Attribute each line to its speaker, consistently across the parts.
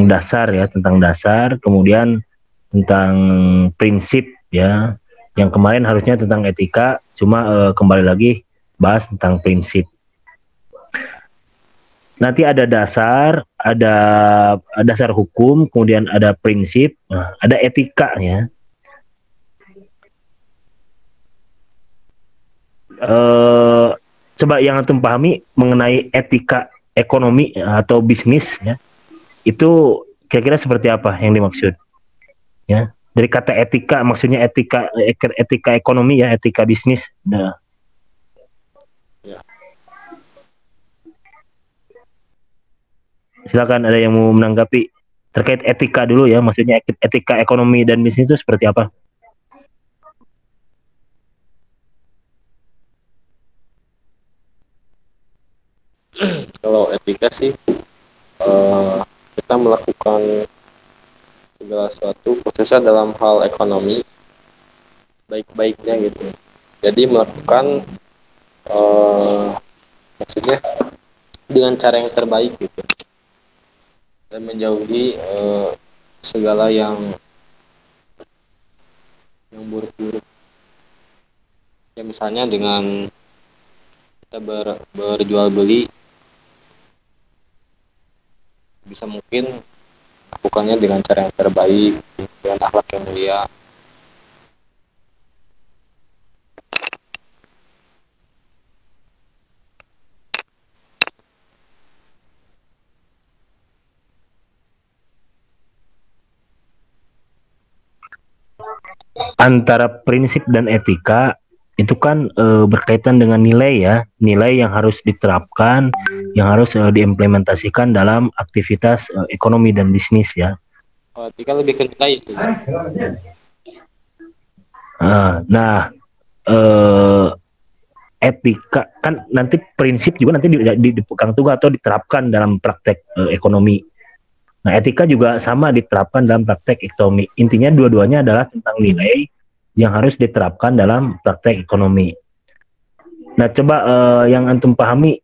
Speaker 1: dasar ya, tentang dasar, kemudian tentang prinsip ya. Yang kemarin harusnya tentang etika, cuma kembali lagi bahas tentang prinsip. Nanti ada dasar, ada dasar hukum, kemudian ada prinsip, ada etika ya. Coba yang antum pahami mengenai etika ekonomi atau bisnis ya, itu kira-kira seperti apa yang dimaksud ya, dari kata etika maksudnya etika ekonomi ya, etika bisnis. Nah, silakan ada yang mau menanggapi terkait etika dulu ya, maksudnya etika ekonomi dan bisnis itu seperti apa?
Speaker 2: Kalau etika sih kita melakukan segala sesuatu khususnya dalam hal ekonomi baik-baiknya gitu. Jadi melakukan maksudnya dengan cara yang terbaik gitu, dan menjauhi segala yang buruk-buruk. Ya misalnya dengan kita berjual beli, bisa mungkin lakukannya dengan cara yang terbaik, dengan akhlak yang mulia.
Speaker 1: Antara prinsip dan etika itu kan berkaitan dengan nilai ya, nilai yang harus diterapkan, yang harus diimplementasikan dalam aktivitas ekonomi dan bisnis ya.
Speaker 2: Oh, etika lebih ke nilai itu.
Speaker 1: Nah, etika kan nanti prinsip juga nanti dipegang teguh atau diterapkan dalam praktek ekonomi. Nah, etika juga sama diterapkan dalam praktek ekonomi. Intinya dua-duanya adalah tentang nilai yang harus diterapkan dalam praktek ekonomi. Nah, coba yang antum pahami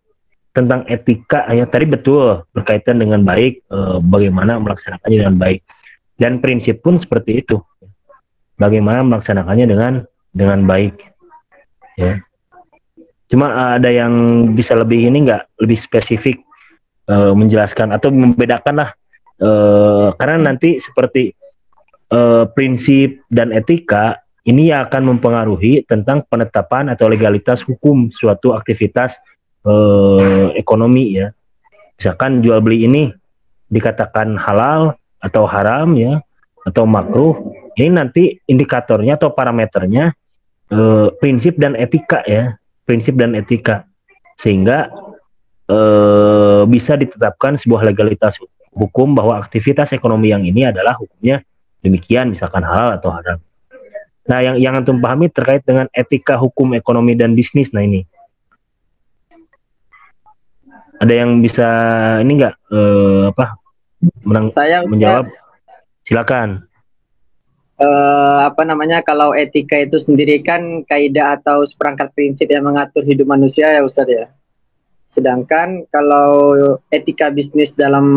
Speaker 1: tentang etika ya, tadi betul berkaitan dengan baik, bagaimana melaksanakannya dengan baik. Dan prinsip pun seperti itu. Bagaimana melaksanakannya dengan baik. Ya. Cuma ada yang bisa lebih ini nggak, lebih spesifik menjelaskan atau membedakan lah. Karena nanti seperti prinsip dan etika ini akan mempengaruhi tentang penetapan atau legalitas hukum suatu aktivitas ekonomi ya. Misalkan jual beli ini dikatakan halal atau haram ya, atau makruh, ini nanti indikatornya atau parameternya prinsip dan etika ya, prinsip dan etika, sehingga bisa ditetapkan sebuah legalitas hukum bahwa aktivitas ekonomi yang ini adalah hukumnya demikian, misalkan halal atau haram. Nah, yang antum pahami terkait dengan etika hukum ekonomi dan bisnis, nah ini ada yang bisa ini nggak menjawab? Silakan.
Speaker 3: Kalau etika itu sendiri kan kaidah atau seperangkat prinsip yang mengatur hidup manusia ya Ustaz ya. Sedangkan kalau etika bisnis dalam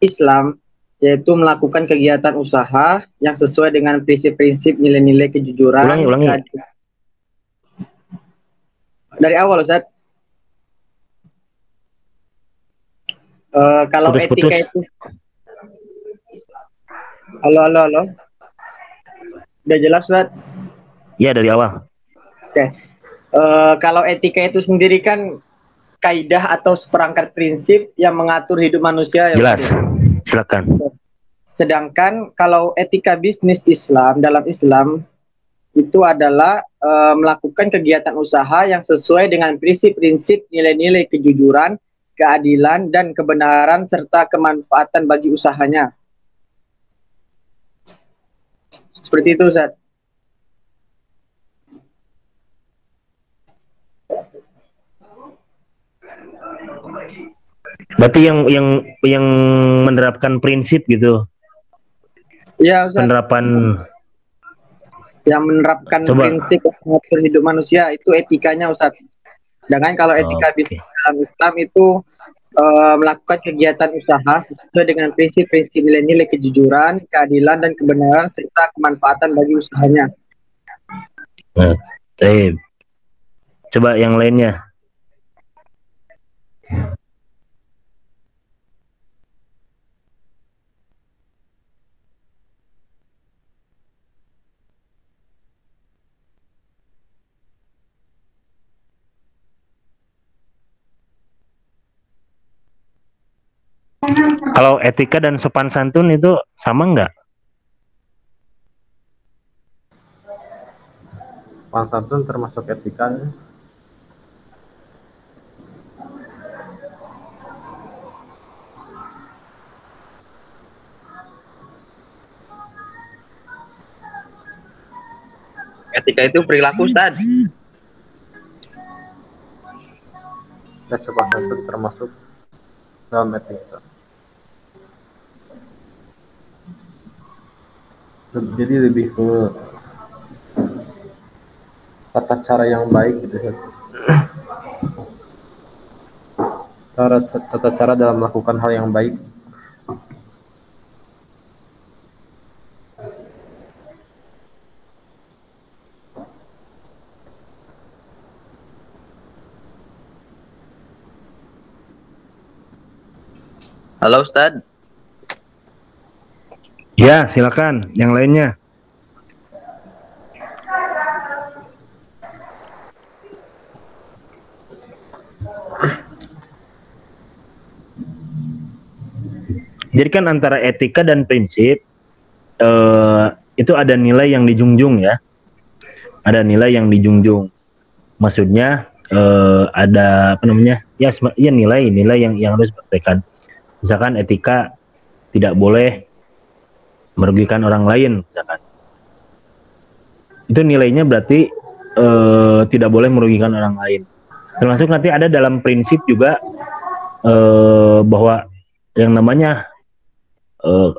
Speaker 3: Islam yaitu melakukan kegiatan usaha yang sesuai dengan prinsip-prinsip nilai-nilai kejujuran.
Speaker 1: Ulangi.
Speaker 3: Dari awal Ustaz. Kalau
Speaker 1: Putus.
Speaker 3: Etika itu Halo. Udah jelas Ustaz?
Speaker 1: Iya, dari awal.
Speaker 3: Oke. Kalau etika itu sendiri kan kaidah atau seperangkat prinsip yang mengatur hidup manusia ya.
Speaker 1: Jelas. Silakan.
Speaker 3: Sedangkan kalau etika bisnis Islam dalam Islam itu adalah melakukan kegiatan usaha yang sesuai dengan prinsip-prinsip nilai-nilai kejujuran, keadilan dan kebenaran serta kemanfaatan bagi usahanya. Seperti itu, Ustaz.
Speaker 1: Berarti yang menerapkan prinsip gitu.
Speaker 3: Iya, Ustaz. Yang menerapkan prinsip mengatur hidup manusia itu etikanya, Ustaz. Sedangkan kalau etika dalam Islam itu melakukan kegiatan usaha sesuai dengan prinsip-prinsip nilai-nilai kejujuran, keadilan, dan kebenaran serta kemanfaatan bagi usahanya.
Speaker 1: Nah, coba yang lainnya. Kalau etika dan sopan santun itu sama nggak?
Speaker 2: Sopan santun termasuk etika.
Speaker 3: Etika itu perilaku, Ustaz.
Speaker 2: Dan sopan santun termasuk dalam etika. Jadi lebih ke tata cara yang baik gitu ya. Tata cara dalam melakukan hal yang baik.
Speaker 3: Halo, Ustaz.
Speaker 1: Ya, silakan. Yang lainnya. Jadi kan antara etika dan prinsip itu ada nilai yang dijunjung ya. Ada nilai yang dijunjung. Maksudnya ada apa namanya? Ya nilai yang harus diperhatikan. Misalkan etika tidak boleh merugikan orang lain, misalkan. Itu nilainya berarti tidak boleh merugikan orang lain. Termasuk nanti ada dalam prinsip juga bahwa yang namanya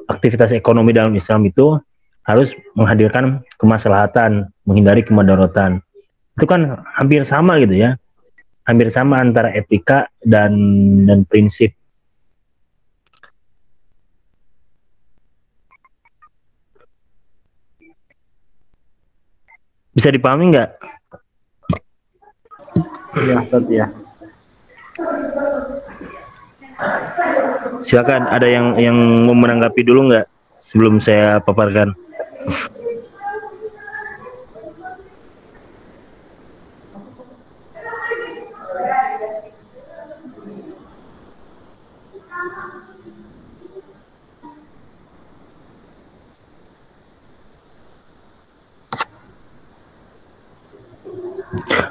Speaker 1: aktivitas ekonomi dalam Islam itu harus menghadirkan kemaslahatan, menghindari kemudaratan. Itu kan hampir sama gitu ya. Hampir sama antara etika dan prinsip. Bisa dipahami nggak?
Speaker 2: Iya, Ustaz ya.
Speaker 1: Silakan, ada yang mau menanggapi dulu nggak sebelum saya paparkan?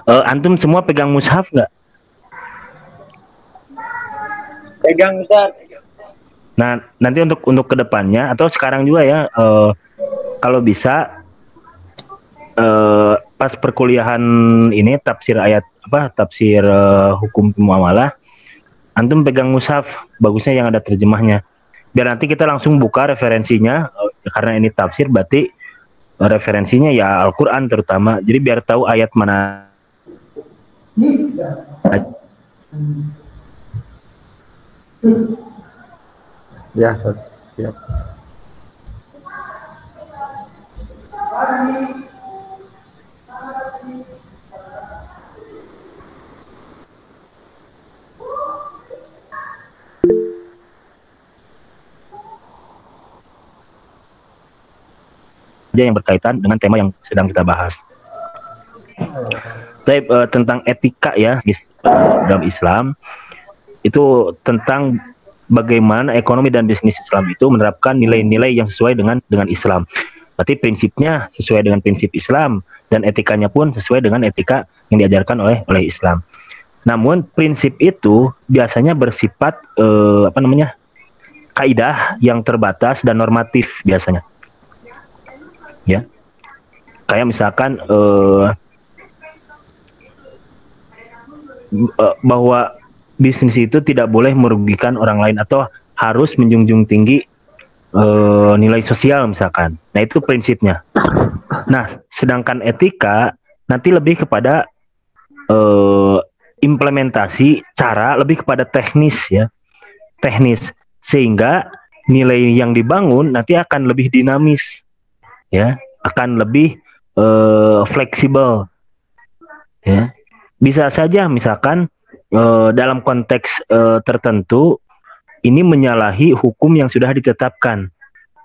Speaker 1: Antum semua pegang mushaf nggak?
Speaker 3: Pegang, Ustaz.
Speaker 1: Nah, nanti untuk kedepannya atau sekarang juga ya, kalau bisa pas perkuliahan ini tafsir ayat tafsir hukum muamalah, antum pegang mushaf, bagusnya yang ada terjemahnya. Biar nanti kita langsung buka referensinya, karena ini tafsir berarti referensinya ya Al-Qur'an terutama. Jadi biar tahu ayat mana.
Speaker 2: Ya, Ustaz. Siap.
Speaker 1: Yang berkaitan dengan tema yang sedang kita bahas. Tapi tentang etika ya dalam Islam itu tentang bagaimana ekonomi dan bisnis Islam itu menerapkan nilai-nilai yang sesuai dengan Islam. Berarti prinsipnya sesuai dengan prinsip Islam dan etikanya pun sesuai dengan etika yang diajarkan oleh Islam. Namun prinsip itu biasanya bersifat kaidah yang terbatas dan normatif biasanya. Ya, kayak misalkan bahwa bisnis itu tidak boleh merugikan orang lain atau harus menjunjung tinggi nilai sosial misalkan. Nah itu prinsipnya. Nah sedangkan etika nanti lebih kepada implementasi cara lebih kepada teknis ya, teknis, sehingga nilai yang dibangun nanti akan lebih dinamis ya, akan lebih fleksibel ya. Bisa saja misalkan dalam konteks tertentu ini menyalahi hukum yang sudah ditetapkan,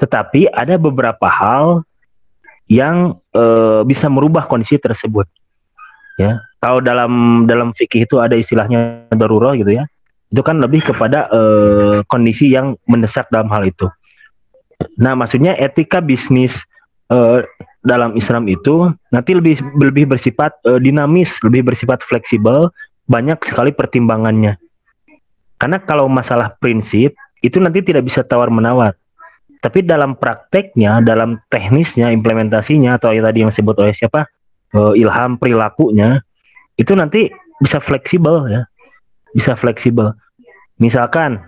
Speaker 1: tetapi ada beberapa hal yang bisa merubah kondisi tersebut ya. Kalau dalam fikih itu ada istilahnya darurah gitu ya, itu kan lebih kepada kondisi yang mendesak dalam hal itu. Nah, maksudnya etika bisnis dalam Islam itu nanti lebih bersifat dinamis, lebih bersifat fleksibel, banyak sekali pertimbangannya. Karena kalau masalah prinsip itu nanti tidak bisa tawar-menawar. Tapi dalam prakteknya, dalam teknisnya, implementasinya, atau tadi yang disebut oleh siapa, ilham perilakunya, itu nanti bisa fleksibel ya, bisa fleksibel. Misalkan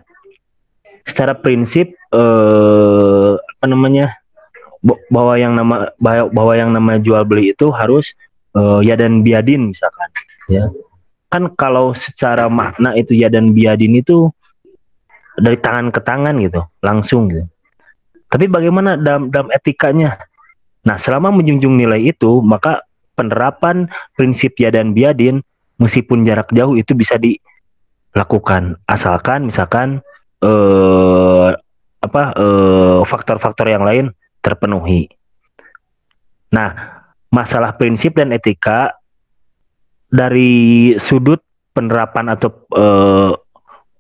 Speaker 1: secara prinsip apa namanya, bahwa yang nama jual beli itu harus yadan biadin misalkan ya. Kan kalau secara makna itu yadan biadin itu dari tangan ke tangan gitu, langsung gitu. Tapi bagaimana dalam etikanya? Nah, selama menjunjung nilai itu, maka penerapan prinsip yadan biadin meskipun jarak jauh itu bisa dilakukan, asalkan misalkan faktor-faktor yang lain terpenuhi. Nah, masalah prinsip dan etika dari sudut penerapan atau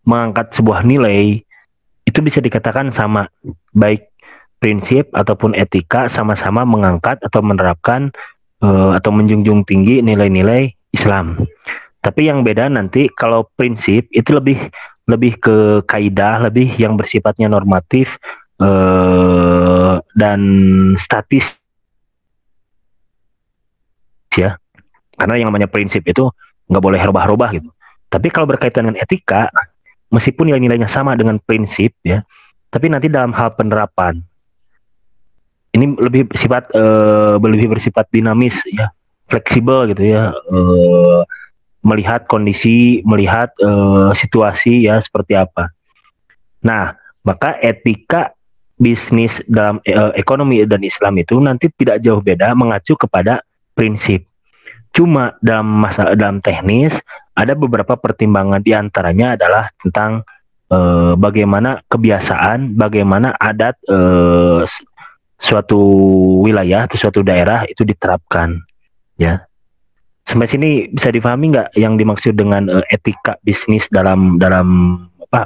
Speaker 1: mengangkat sebuah nilai itu bisa dikatakan sama, baik prinsip ataupun etika sama-sama mengangkat atau menerapkan atau menjunjung tinggi nilai-nilai Islam. Tapi yang beda nanti kalau prinsip itu lebih ke kaidah, lebih yang bersifatnya normatif dan statis ya. Karena yang namanya prinsip itu nggak boleh rubah-rubah gitu. Tapi kalau berkaitan dengan etika, meskipun nilai-nilainya sama dengan prinsip ya, tapi nanti dalam hal penerapan ini lebih bersifat dinamis ya, fleksibel gitu ya, melihat kondisi, melihat situasi ya seperti apa. Nah, maka etika bisnis dalam ekonomi dan Islam itu nanti tidak jauh beda, mengacu kepada prinsip. Cuma dalam teknis ada beberapa pertimbangan, diantaranya adalah tentang bagaimana kebiasaan, bagaimana adat suatu wilayah atau suatu daerah itu diterapkan ya. Sampai sini bisa dipahami nggak yang dimaksud dengan etika bisnis dalam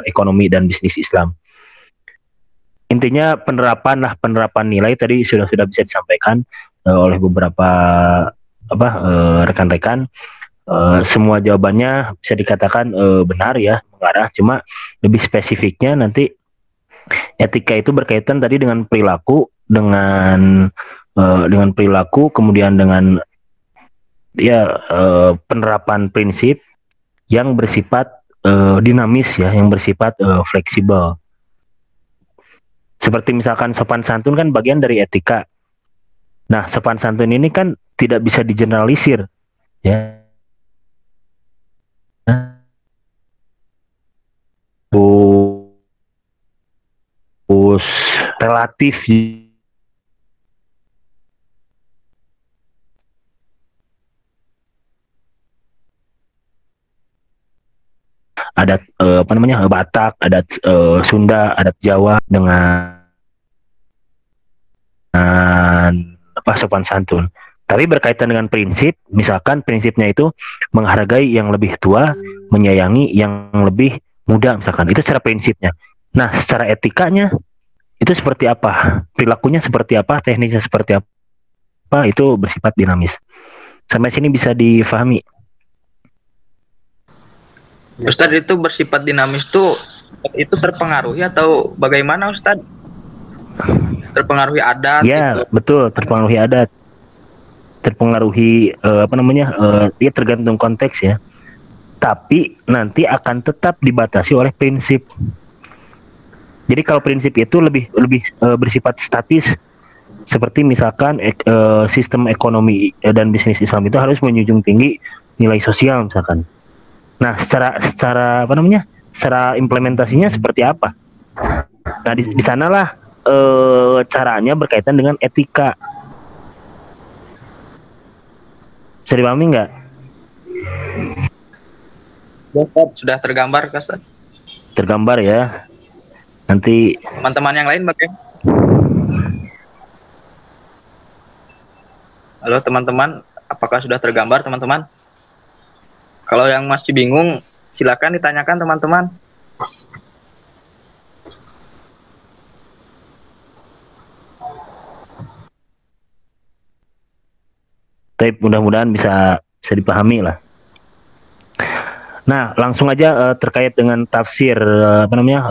Speaker 1: ekonomi dan bisnis Islam? Intinya penerapan nilai tadi sudah bisa disampaikan oleh beberapa rekan-rekan. Semua jawabannya bisa dikatakan benar ya, mengarah, cuma lebih spesifiknya nanti etika itu berkaitan tadi dengan perilaku, dengan perilaku, kemudian dengan penerapan prinsip yang bersifat dinamis ya, yang bersifat fleksibel. Seperti misalkan sopan santun kan bagian dari etika. Nah, sopan santun ini kan tidak bisa digeneralisir ya. Terus relatif adat Batak, adat Sunda, adat Jawa dengan sopan santun. Tapi berkaitan dengan prinsip, misalkan prinsipnya itu menghargai yang lebih tua, menyayangi yang lebih muda misalkan. Itu secara prinsipnya. Nah, secara etikanya itu seperti apa? Perilakunya seperti apa? Teknisnya seperti apa? Itu bersifat dinamis. Sampai sini bisa difahami.
Speaker 4: Ustadz, itu bersifat dinamis itu terpengaruhi atau bagaimana Ustadz? Terpengaruhi adat?
Speaker 1: Ya, gitu. Betul, terpengaruhi adat. Terpengaruhi dia tergantung konteks ya. Tapi nanti akan tetap dibatasi oleh prinsip. Jadi kalau prinsip itu lebih bersifat statis, seperti misalkan sistem ekonomi dan bisnis Islam itu harus menjunjung tinggi nilai sosial misalkan. Nah, secara apa namanya? Secara implementasinya seperti apa? Nah, di sanalah caranya berkaitan dengan etika. Bisa dipahami nggak?
Speaker 4: Sudah tergambar, Kak Ustaz?
Speaker 1: Tergambar ya. Nanti
Speaker 4: Teman-teman yang lain bagaimana? Halo teman-teman, apakah sudah tergambar teman-teman? Kalau yang masih bingung, silakan ditanyakan teman-teman.
Speaker 1: tapi mudah-mudahan bisa dipahami lah. Nah, langsung aja terkait dengan tafsir apa namanya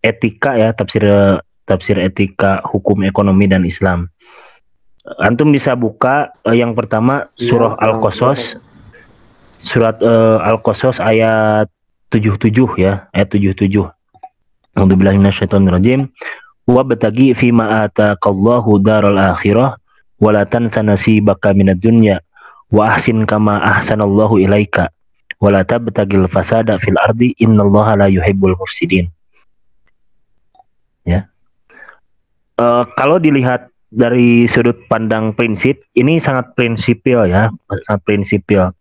Speaker 1: etika ya, tafsir etika hukum ekonomi dan Islam. Antum bisa buka yang pertama surah Al-Qasas, surat Al-Qasas ayat 77 ya, ayat 77. A'udzubillahi minasyaitonirrajim. Wa batagi fi ma ataqallahu daral akhirah wa la tansa nasibaka minad dunya wa ahsin kama ahsanallahu ilaika wa la tabtagil fasada fil ardi innallaha la yuhibbul mufsidin. Ya. Kalau dilihat dari sudut pandang prinsip, ini sangat prinsipil ya, sangat prinsipil.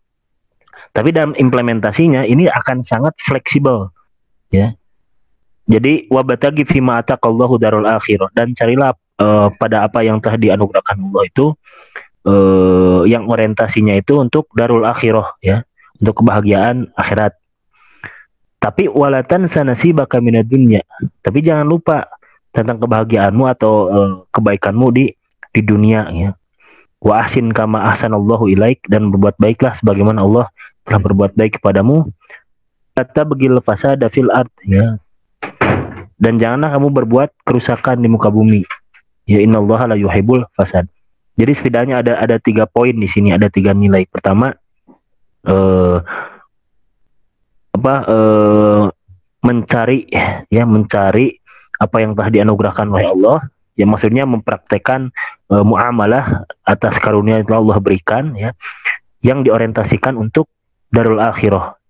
Speaker 1: Tapi dalam implementasinya ini akan sangat fleksibel ya. Jadi wabatagi fima ataqallahu darul akhirah, dan carilah pada apa yang telah dianugerahkan Allah itu yang orientasinya itu untuk darul akhirah ya, untuk kebahagiaan akhirat. Tapi walatan sanasi baka minad dunya. Tapi jangan lupa tentang kebahagiaanmu atau kebaikanmu di dunia ya. Wa ahsin kama ahsanallahu ilaik, dan berbuat baiklah sebagaimana Allah telah berbuat baik kepadamu. Kata begil fasada fil ard ya. Dan janganlah kamu berbuat kerusakan di muka bumi. Ya innallaha la yuhibbul fasad. Jadi setidaknya ada 3 poin di sini, ada 3 nilai. Pertama mencari apa yang telah dianugerahkan oleh Allah. Ya maksudnya mempraktekkan muamalah atas karunia yang telah Allah berikan ya, yang diorientasikan untuk darul akhirah.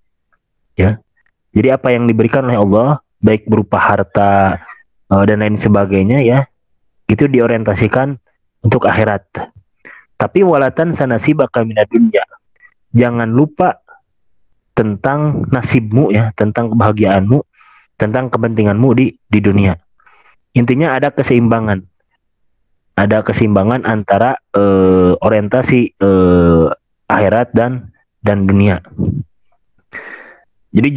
Speaker 1: Ya. Jadi apa yang diberikan oleh Allah baik berupa harta dan lain sebagainya ya, itu diorientasikan untuk akhirat. Tapi walatan sanasibaka minad dunya. Jangan lupa tentang nasibmu ya, tentang kebahagiaanmu, tentang kepentinganmu di dunia. Intinya ada keseimbangan. Ada keseimbangan antara orientasi akhirat dan dunia. Jadi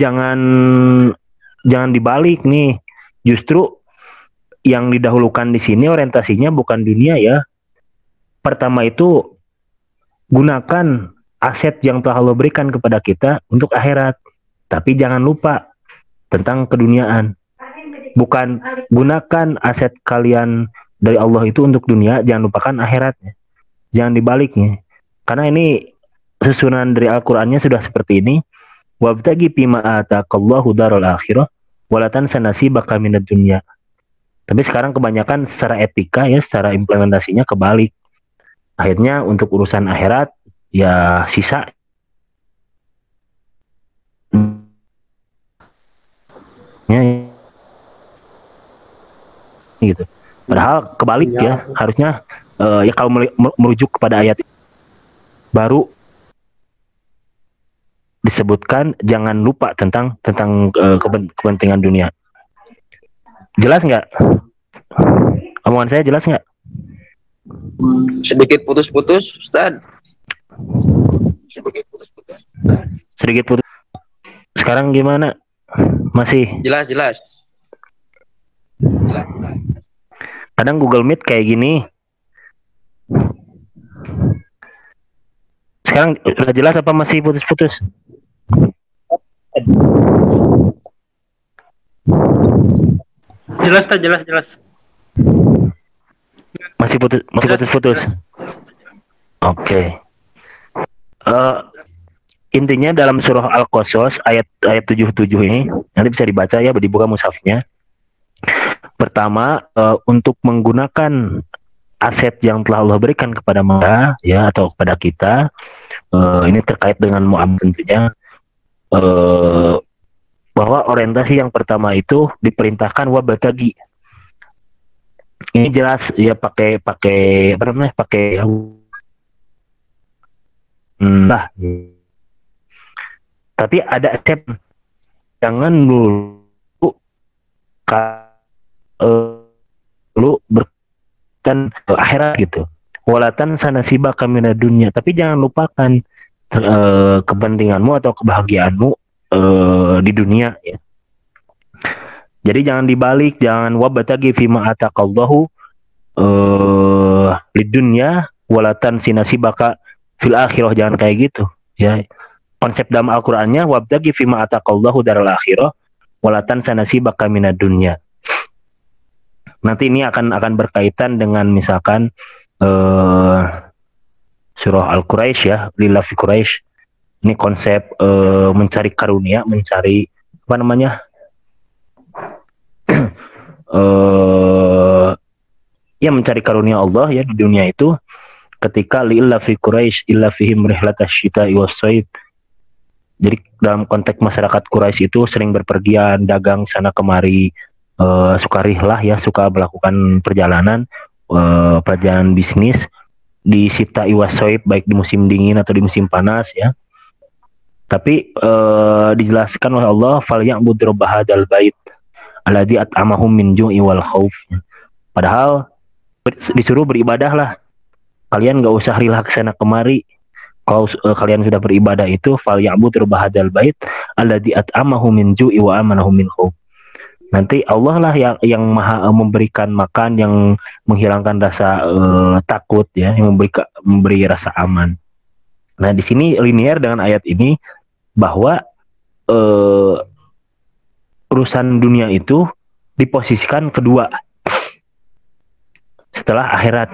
Speaker 1: jangan dibalik nih. Justru yang didahulukan di sini orientasinya bukan dunia ya. Pertama itu gunakan aset yang telah Allah berikan kepada kita untuk akhirat. Tapi jangan lupa tentang keduniaan. Bukan gunakan aset kalian dari Allah itu untuk dunia, jangan lupakan akhiratnya. Jangan dibaliknya. Karena ini susunan dari Al-Qur'annya sudah seperti ini. Wabtagi fima ataqallahu darul akhirah wala tansa nasibaka minad dunya. Tapi sekarang kebanyakan secara etika ya, secara implementasinya kebalik. Akhirnya untuk urusan akhirat ya sisa ya, gitu. Padahal kebalik ya, harusnya ya kalau merujuk kepada ayat baru disebutkan jangan lupa tentang kepentingan dunia. Jelas nggak? Omongan saya jelas nggak?
Speaker 4: Sedikit putus-putus, Ustaz.
Speaker 1: Sedikit putus. Sekarang gimana? Masih?
Speaker 4: Jelas.
Speaker 1: Kadang Google Meet kayak gini. Sekarang udah jelas apa masih putus-putus?
Speaker 5: Jelas.
Speaker 1: Masih putus-putus. Oke. Intinya dalam surah Al-Qasas ayat 77 ini, nanti bisa dibaca ya, dibuka mushafnya. Pertama, untuk menggunakan aset yang telah Allah berikan kepada mereka ya, atau kepada kita, ini terkait dengan muamalah tentunya. eh, bahwa orientasi yang pertama itu diperintahkan wabtagi. Ini jelas ya pakai pakai apa namanya pakai lah. Tapi ada step, jangan dulu lu berkan akhirat gitu. Walatan sanasiba kamina dunia, tapi jangan lupakan kepentinganmu atau kebahagiaanmu di dunia ya. Jadi jangan dibalik, jangan wabatagi fima ataqallahu di dunia walatan sinasibaka fil akhirah, jangan kayak gitu ya. Konsep dalam Al-Qur'annya wabtagi fima ataqallahu daral akhirah walatan sanasibaka minad dunya. Nanti ini akan berkaitan dengan misalkan surah Al-Quraisy ya, Lillahi Quraisy. Ini konsep mencari karunia, mencari apa namanya? Ya mencari karunia Allah ya di dunia itu, ketika Lillahi Quraisy illa fihim rihlatash syita'i was-shaib. Jadi dalam konteks masyarakat Quraisy itu sering berpergian, dagang sana kemari, suka rihlah ya, suka melakukan perjalanan bisnis di syita'i was-shaib, baik di musim dingin atau di musim panas ya. Tapi dijelaskan oleh Allah, falya'bud rabb hadzal bait alladzi at'amahum min ju'i wal khauf. Padahal disuruh beribadahlah. Kalian nggak usah rilah kesana kemari. Kalau kalian sudah beribadah itu, falya'bud rabb hadzal bait alladzi at'amahum min ju'i wa amanahum min khauf. Nanti Allah lah yang maha memberikan makan, yang menghilangkan rasa takut ya, yang memberi rasa aman. Nah, di sini linear dengan ayat ini bahwa urusan dunia itu diposisikan kedua setelah akhirat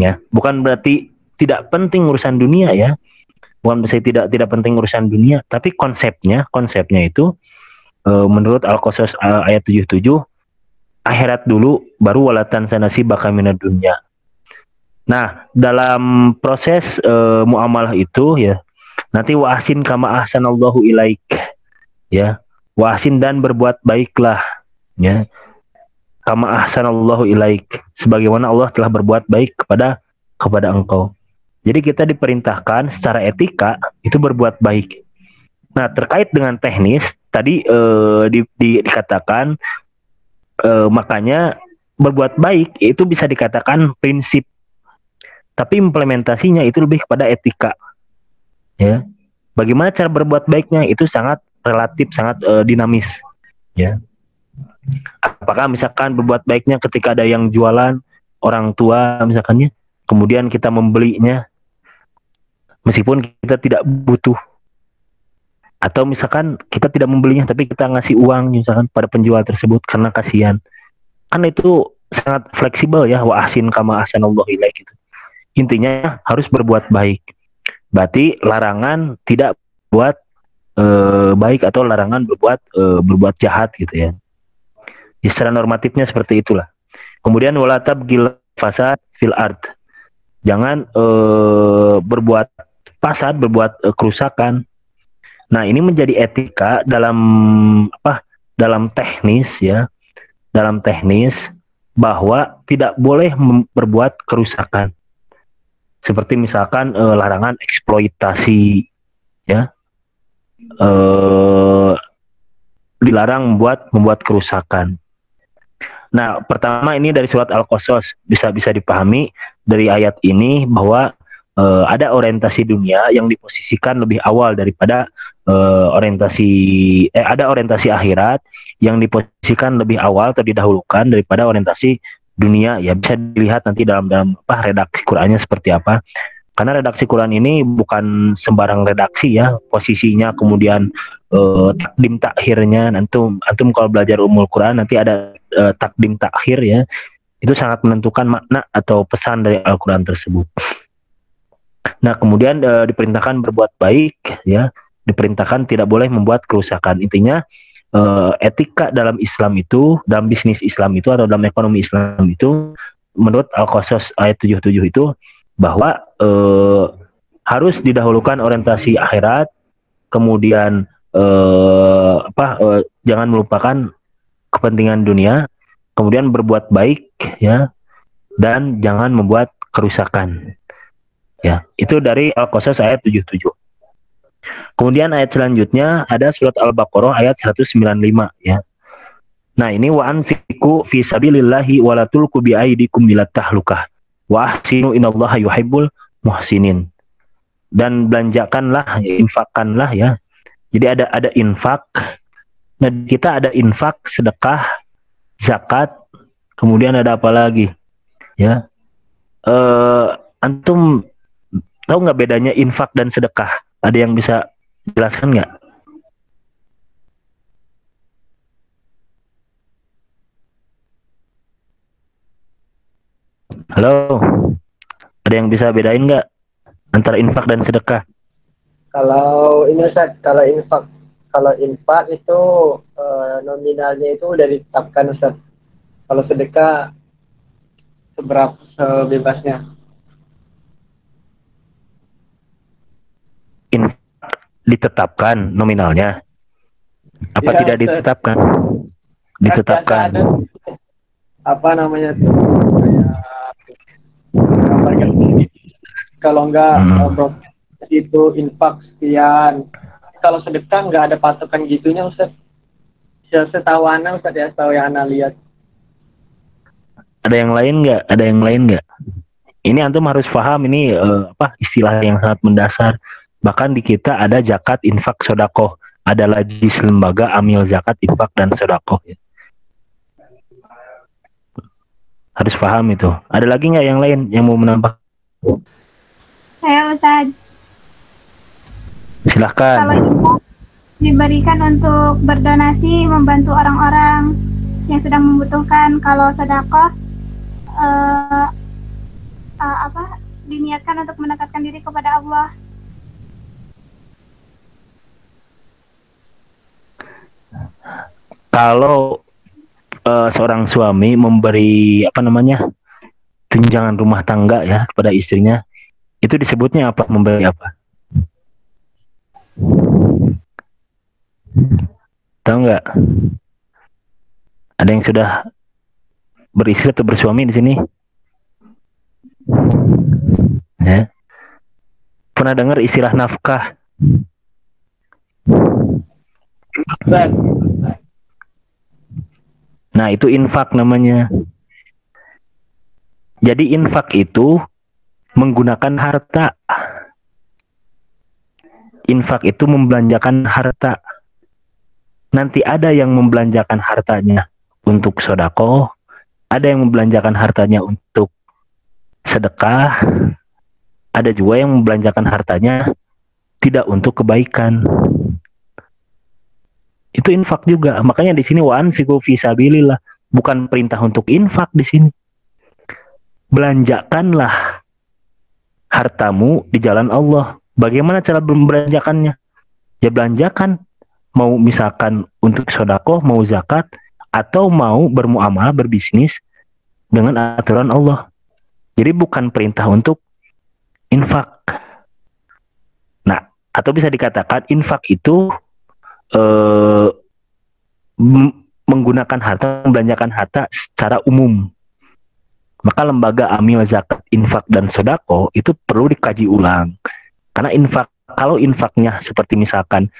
Speaker 1: ya. Bukan berarti tidak penting urusan dunia ya, bukan berarti tidak penting urusan dunia, tapi konsepnya itu menurut Al-Qasas ayat 77, akhirat dulu baru walatan sanasibaka minad dunya. Nah, dalam proses muamalah itu ya, nanti wa ahsin kama ahsanallahu ilaik ya, wa ahsin dan berbuat baiklah ya, kama ahsanallahu ilaik, sebagaimana Allah telah berbuat baik kepada engkau. Jadi kita diperintahkan secara etika itu berbuat baik. Nah, terkait dengan teknis tadi dikatakan makanya berbuat baik itu bisa dikatakan prinsip, tapi implementasinya itu lebih kepada etika ya. Bagaimana cara berbuat baiknya itu sangat relatif, sangat dinamis ya. Apakah misalkan berbuat baiknya ketika ada yang jualan, orang tua misalkannya, kemudian kita membelinya meskipun kita tidak butuh, atau misalkan kita tidak membelinya tapi kita ngasih uang misalkan pada penjual tersebut karena kasihan, kan itu sangat fleksibel ya, wa ahsin kama ahsanallahu ilaik gitu. Intinya harus berbuat baik. Berarti larangan tidak buat baik atau larangan berbuat jahat gitu ya. Secara normatifnya seperti itulah. Kemudian wala tabghil fasad fil ard. Jangan berbuat fasad, berbuat kerusakan. Nah, ini menjadi etika dalam teknis ya. Dalam teknis bahwa tidak boleh berbuat kerusakan. Seperti misalkan larangan eksploitasi ya. Dilarang membuat kerusakan. Nah, pertama ini dari surat Al-Qasas bisa dipahami dari ayat ini bahwa ada orientasi dunia yang diposisikan lebih awal daripada ada orientasi akhirat yang diposisikan lebih awal atau didahulukan daripada orientasi dunia ya. Bisa dilihat nanti dalam redaksi Qurannya seperti apa. Karena redaksi Quran ini bukan sembarang redaksi ya, posisinya kemudian takdim takhirnya. Antum kalau belajar Ummul Quran nanti ada takdim takhir ya, itu sangat menentukan makna atau pesan dari Al-Quran tersebut. Nah, kemudian diperintahkan berbuat baik ya, diperintahkan tidak boleh membuat kerusakan. Intinya etika dalam Islam itu, dalam bisnis Islam itu atau dalam ekonomi Islam itu, menurut Al-Qasas ayat 77 itu bahwa harus didahulukan orientasi akhirat kemudian jangan melupakan kepentingan dunia, kemudian berbuat baik ya, dan jangan membuat kerusakan. Ya, itu dari Al-Qasas ayat 77. Kemudian ayat selanjutnya ada surat Al-Baqarah ayat 195 ya. Nah, ini wa anfiqu fi sabilillahi wa la tulqu bi aydikum ila tahlukah wa ahsinu innallaha yuhibbul muhsinin. Dan belanjakanlah, infakkanlah ya. Jadi ada infak. Nah, kita ada infak, sedekah, zakat, kemudian ada apa lagi? Ya. Antum tahu nggak bedanya infak dan sedekah? Ada yang bisa jelaskan nggak? Halo, ada yang bisa bedain nggak antara infak dan sedekah?
Speaker 3: Kalau ini Ustaz, kalau infak itu nominalnya itu udah ditetapkan Ustaz. Kalau sedekah seberapa sebebasnya.
Speaker 1: Infak ditetapkan nominalnya. Apa
Speaker 3: Ya,
Speaker 1: tidak
Speaker 3: Ustaz.
Speaker 1: ditetapkan? Ditetapkan.
Speaker 3: Ada, apa namanya tuh? Kayak kalau enggak itu infak sekian. Kalau sedekah nggak ada patokan gitunya Ustaz. Setahu Ana Ustaz ya, setahu yang Ana lihat.
Speaker 1: Ada yang lain nggak? Ada yang lain nggak? Ini antum harus paham ini istilah yang sangat mendasar. Bahkan di kita ada zakat, infak, sodakoh. Ada lajis lembaga amil zakat, infak, dan sodakoh. Ya. Harus paham itu. Ada lagi nggak yang lain yang mau menambah?
Speaker 5: Saya Ustaz.
Speaker 1: Silahkan.
Speaker 5: Kalau infak diberikan untuk berdonasi, membantu orang-orang yang sedang membutuhkan. Kalau sedekah diniatkan untuk mendekatkan diri kepada Allah.
Speaker 1: Kalau seorang suami memberi tunjangan rumah tangga ya kepada istrinya, itu disebutnya apa? Memberi apa? Tahu nggak? Ada yang sudah beristri atau bersuami di sini? Ya. Pernah dengar istilah nafkah? Nah, itu infak namanya. Jadi infak itu menggunakan harta. Infak itu membelanjakan harta. Nanti ada yang membelanjakan hartanya untuk sedekah, ada yang membelanjakan hartanya untuk sedekah, ada juga yang membelanjakan hartanya tidak untuk kebaikan. Itu infak juga. Makanya di sini wa anfiqu fi sabilillah, bukan perintah untuk infak di sini. Belanjakanlah hartamu di jalan Allah. Bagaimana cara membelanjakannya? Ya belanjakan, mau misalkan untuk sedekah, mau zakat, atau mau bermuamalah, berbisnis dengan aturan Allah. Jadi bukan perintah untuk infak. Nah, atau bisa dikatakan infak itu menggunakan harta, membelanjakan harta secara umum. Maka lembaga amil zakat, infak, dan sedekah itu perlu dikaji ulang. Karena infak, kalau infaknya seperti misalkan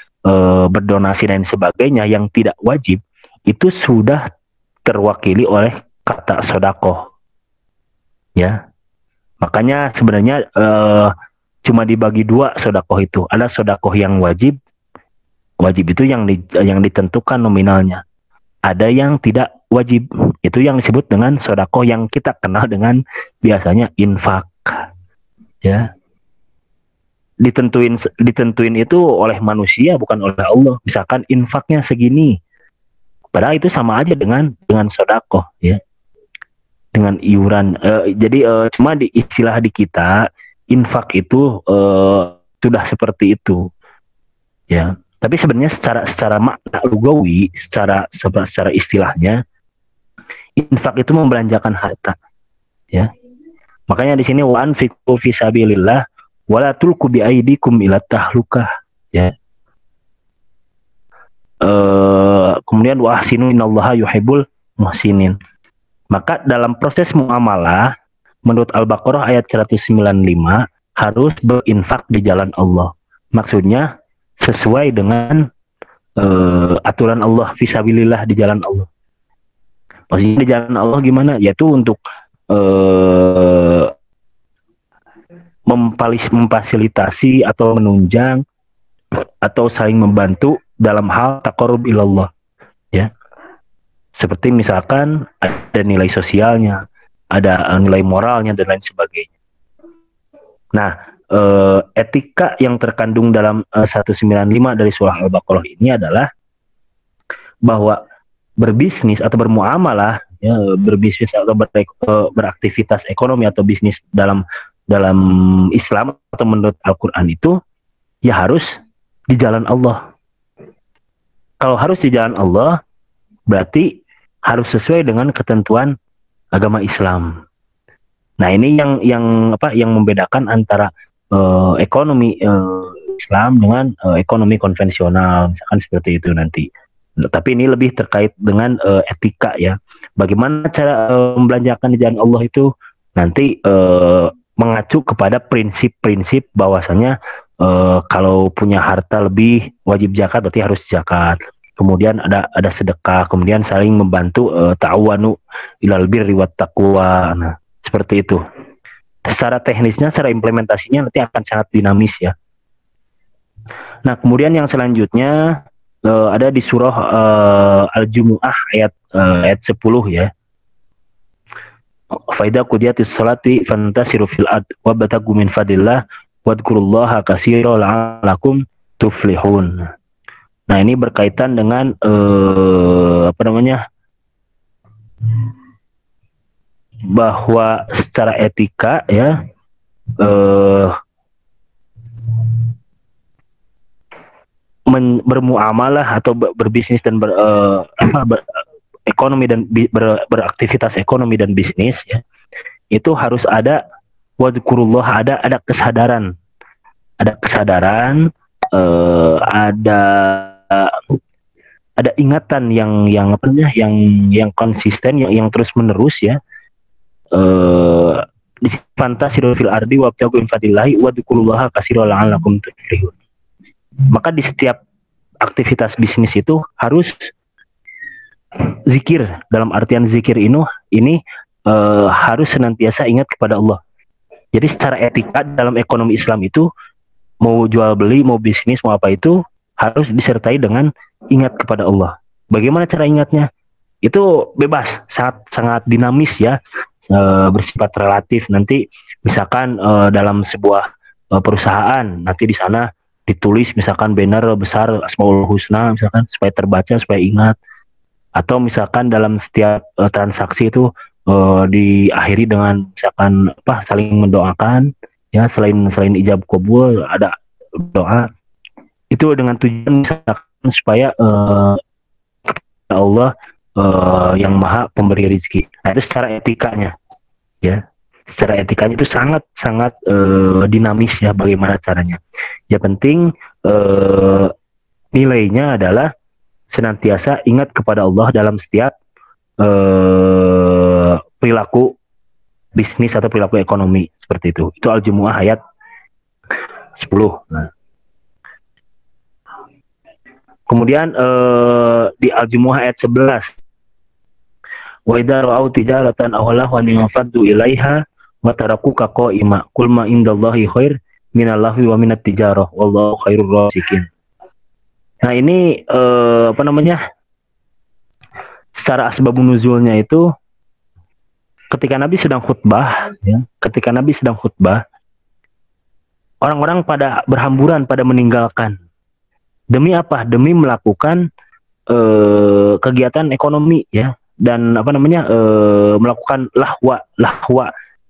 Speaker 1: berdonasi dan sebagainya yang tidak wajib, itu sudah terwakili oleh kata sedekah. Ya, makanya sebenarnya cuma dibagi dua sedekah itu. Ada sedekah yang wajib. Wajib itu yang ditentukan nominalnya. Ada yang tidak wajib. Itu yang disebut dengan sedekah yang kita kenal dengan biasanya infak. Ya. Ditentuin itu oleh manusia, bukan oleh Allah. Misalkan infaknya segini. Padahal itu sama aja dengan sedekah, ya. Dengan iuran. Jadi cuma di istilah di kita infak itu sudah seperti itu. Ya. Tapi sebenarnya secara makna lugawi, secara istilahnya, infak itu membelanjakan harta, ya. Makanya di sini wa anfiqu fi sabilillah wa la tulqu bi aydikum ila tahlukah, ya. kemudian wa ahsinu innallaha yuhibbul muhsinin. Maka dalam proses muamalah menurut Al-Baqarah ayat 195 harus berinfak di jalan Allah. Maksudnya sesuai dengan aturan Allah, fisabilillah di jalan Allah. Maksudnya di jalan Allah gimana? Yaitu untuk memfasilitasi atau menunjang atau saling membantu dalam hal taqarrub ilallah, ya. Seperti misalkan ada nilai sosialnya, ada nilai moralnya dan lain sebagainya. Nah, etika yang terkandung dalam 195 dari surah Al-Baqarah ini adalah bahwa berbisnis atau bermuamalah, ya, berbisnis atau beraktivitas ekonomi atau bisnis dalam Islam atau menurut Al-Quran itu ya harus di jalan Allah. Kalau harus di jalan Allah berarti harus sesuai dengan ketentuan agama Islam. Nah, ini yang membedakan antara ekonomi Islam dengan ekonomi konvensional, misalkan seperti itu nanti. Tapi ini lebih terkait dengan etika, ya. Bagaimana cara membelanjakan di jalan Allah itu nanti mengacu kepada prinsip-prinsip bahwasanya kalau punya harta lebih wajib zakat, berarti harus zakat. Kemudian ada sedekah, kemudian saling membantu, ta'awanu ilal birri wat taqwa. Nah, seperti itu. Secara teknisnya, secara implementasinya nanti akan sangat dinamis, ya. Nah, kemudian yang selanjutnya ada di surah Al-Jumu'ah ayat 10, ya. Faida qudiyatis salati fantasiru fil ard wabtagu min fadillah wadkurullaha katsiran la'allakum tuflihun. Nah, ini berkaitan dengan bahwa secara etika, ya, bermuamalah atau berbisnis dan ekonomi dan beraktivitas ekonomi dan bisnis, ya, itu harus ada wadkurullah, ada kesadaran, ada ingatan yang konsisten, yang terus menerus, ya. Di fantasiru fil ardi wabtagu min fadlillahi wadkurullaha katsiran la'allakum tuflihun. Maka di setiap aktivitas bisnis itu harus zikir. Dalam artian zikir ini harus senantiasa ingat kepada Allah. Jadi secara etika dalam ekonomi Islam itu, mau jual beli, mau bisnis, mau apa itu harus disertai dengan ingat kepada Allah. Bagaimana cara ingatnya? Itu bebas, sangat dinamis, ya, bersifat relatif. Nanti misalkan dalam sebuah perusahaan, nanti di sana ditulis misalkan banner besar Asmaul Husna, misalkan supaya terbaca, supaya ingat. Atau misalkan dalam setiap transaksi itu diakhiri dengan misalkan saling mendoakan, ya, selain ijab qabul ada doa. Itu dengan tujuan misalkan supaya Allah yang maha pemberi rezeki. Nah, itu secara etikanya, ya. Secara etikanya itu sangat dinamis, ya, bagaimana caranya. Ya, penting nilainya adalah senantiasa ingat kepada Allah dalam setiap perilaku bisnis atau perilaku ekonomi, seperti itu. Itu Al-Jumu'ah ayat 10. Nah. Kemudian di Al-Jumu'ah ayat 11. Wa idza ra'au tijaratan aw lahwan yanfaddu ilaiha wa tarakuka qa'ima qul ma indallahi khair minallahi wa minat tijarah wallahu khairur raziqin. Nah, ini secara asbabun nuzulnya itu ketika Nabi sedang khutbah, ya, orang-orang pada berhamburan, pada meninggalkan. Demi apa? Demi melakukan kegiatan ekonomi, ya, dan melakukan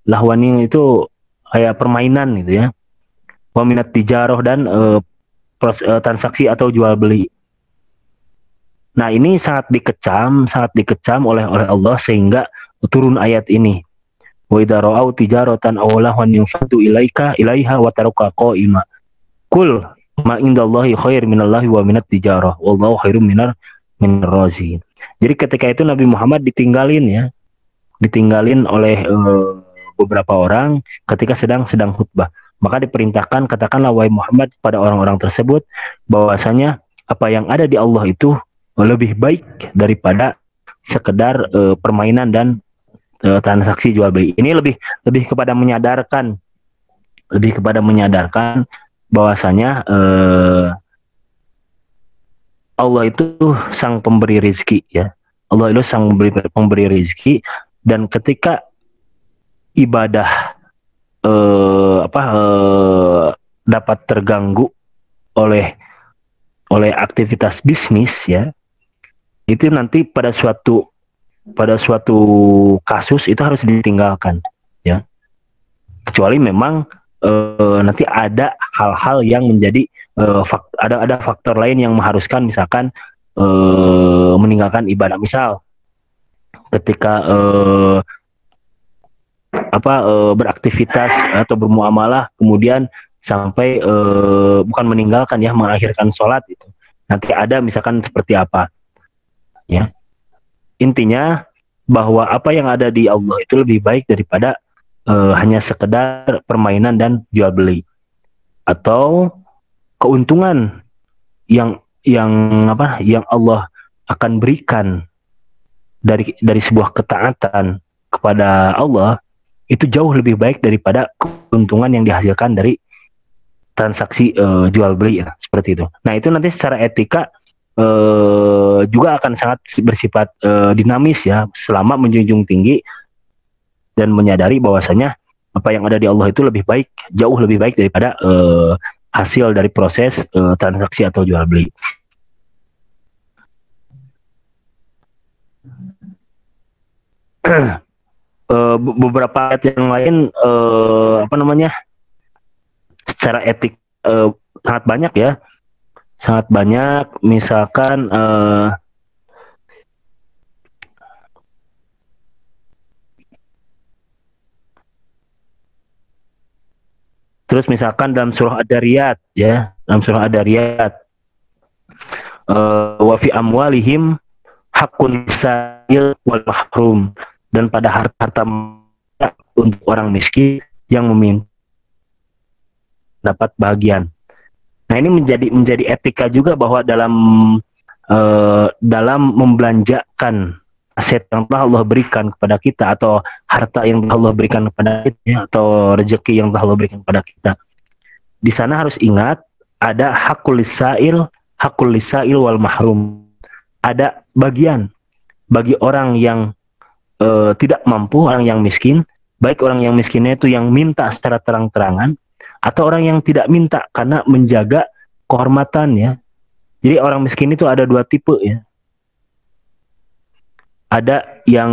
Speaker 1: lahwan itu kayak permainan, gitu, ya. Wa minat tijarah, dan transaksi atau jual beli. Nah, ini sangat dikecam oleh Allah sehingga turun ayat ini. Wa idza ra'au tijaratan aw lahwan yanfaddu ilaiha wa taruka qa'ima. Qul ma indallahi khair minallahi wa minat tijarah wallahu khairum minar raziqin. Jadi ketika itu Nabi Muhammad ditinggalin oleh beberapa orang ketika sedang khutbah. Maka diperintahkan, katakanlah wahai Muhammad pada orang-orang tersebut bahwasanya apa yang ada di Allah itu lebih baik daripada sekedar permainan dan transaksi jual beli. Ini lebih kepada menyadarkan bahwasanya Allah itu sang pemberi rezeki, ya. Allah itu sang pemberi rezeki, dan ketika ibadah dapat terganggu oleh aktivitas bisnis, ya, itu nanti pada suatu kasus itu harus ditinggalkan, ya, kecuali memang nanti ada hal-hal yang menjadi ada faktor lain yang mengharuskan, misalkan meninggalkan ibadah. Misal ketika beraktivitas atau bermuamalah kemudian sampai bukan meninggalkan, ya, mengakhirkan sholat, itu nanti ada misalkan seperti apa, ya. Intinya bahwa apa yang ada di Allah itu lebih baik daripada hanya sekedar permainan dan jual beli, atau keuntungan yang Allah akan berikan dari sebuah ketaatan kepada Allah itu jauh lebih baik daripada keuntungan yang dihasilkan dari transaksi jual beli, ya, seperti itu. Nah, itu nanti secara etika juga akan sangat bersifat dinamis, ya, selama menjunjung tinggi dan menyadari bahwasanya apa yang ada di Allah itu lebih baik, jauh lebih baik daripada hasil dari proses transaksi atau jual beli. Beberapa ayat yang lain secara etik sangat banyak, ya, sangat banyak. Misalkan terus misalkan dalam surah Ad-Dariyat, ya, dalam surah Ad-Dariyat, wa fi amwalihim haqqun lisa'il wal mahrum, dan pada harta untuk orang miskin yang meminta dapat bagian. Nah, ini menjadi etika juga bahwa dalam membelanjakan aset yang telah Allah berikan kepada kita, atau harta yang telah Allah berikan kepada kita, atau rezeki yang telah Allah berikan kepada kita, di sana harus ingat ada hakul lisail wal mahrum. Ada bagian bagi orang yang tidak mampu, orang yang miskin, baik orang yang miskinnya itu yang minta secara terang-terangan, atau orang yang tidak minta karena menjaga kehormatan, ya. Jadi orang miskin itu ada dua tipe, ya. Ada yang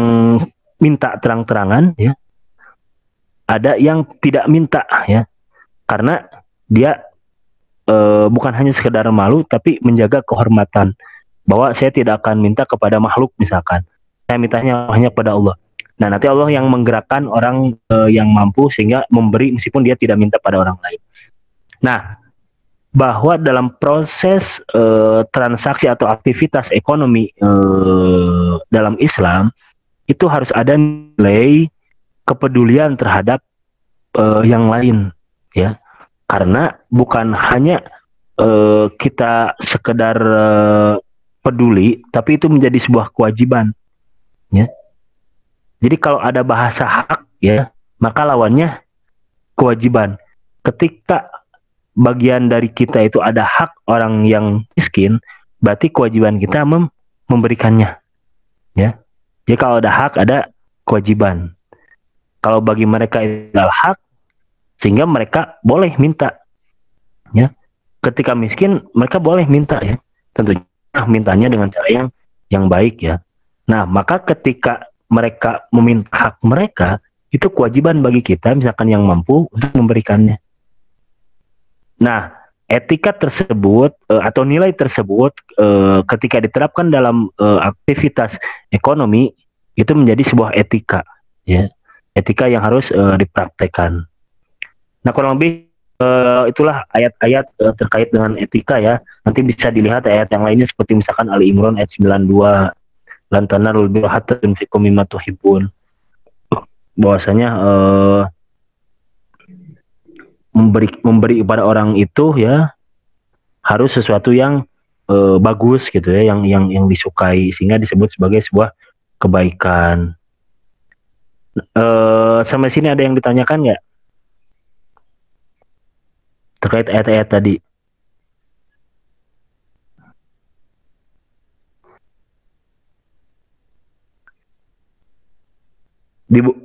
Speaker 1: minta terang-terangan, ya. Ada yang tidak minta, ya. Karena dia bukan hanya sekedar malu, tapi menjaga kehormatan. Bahwa saya tidak akan minta kepada makhluk, misalkan. Saya mintanya hanya kepada Allah. Nah, nanti Allah yang menggerakkan orang yang mampu sehingga memberi meskipun dia tidak minta pada orang lain. Nah, bahwa dalam proses transaksi atau aktivitas ekonomi dalam Islam itu harus ada nilai kepedulian terhadap yang lain, ya. Karena bukan hanya kita sekedar peduli, tapi itu menjadi sebuah kewajiban, ya. Jadi kalau ada bahasa hak, ya, maka lawannya kewajiban. Ketika bagian dari kita itu ada hak orang yang miskin, berarti kewajiban kita memberikannya, ya. Jadi kalau ada hak, ada kewajiban. Kalau bagi mereka itu adalah hak, sehingga mereka boleh minta, ya. Ketika miskin, mereka boleh minta, ya. Tentunya mintanya dengan cara yang baik, ya. Nah, maka ketika mereka meminta hak mereka, itu kewajiban bagi kita, misalkan yang mampu, untuk memberikannya. Nah, etika tersebut atau nilai tersebut ketika diterapkan dalam aktivitas ekonomi itu menjadi sebuah etika, ya. Etika yang harus dipraktekkan. Nah, kurang lebih itulah ayat-ayat terkait dengan etika ya. Nanti bisa dilihat ayat yang lainnya seperti misalkan Ali Imran ayat 92, lan tanalul birra hatta tunfiqu mimma tuhibbun. Bahwasanya memberi kepada orang itu ya harus sesuatu yang bagus gitu ya, yang disukai sehingga disebut sebagai sebuah kebaikan. Sampai sini ada yang ditanyakan nggak terkait ayat-ayat tadi?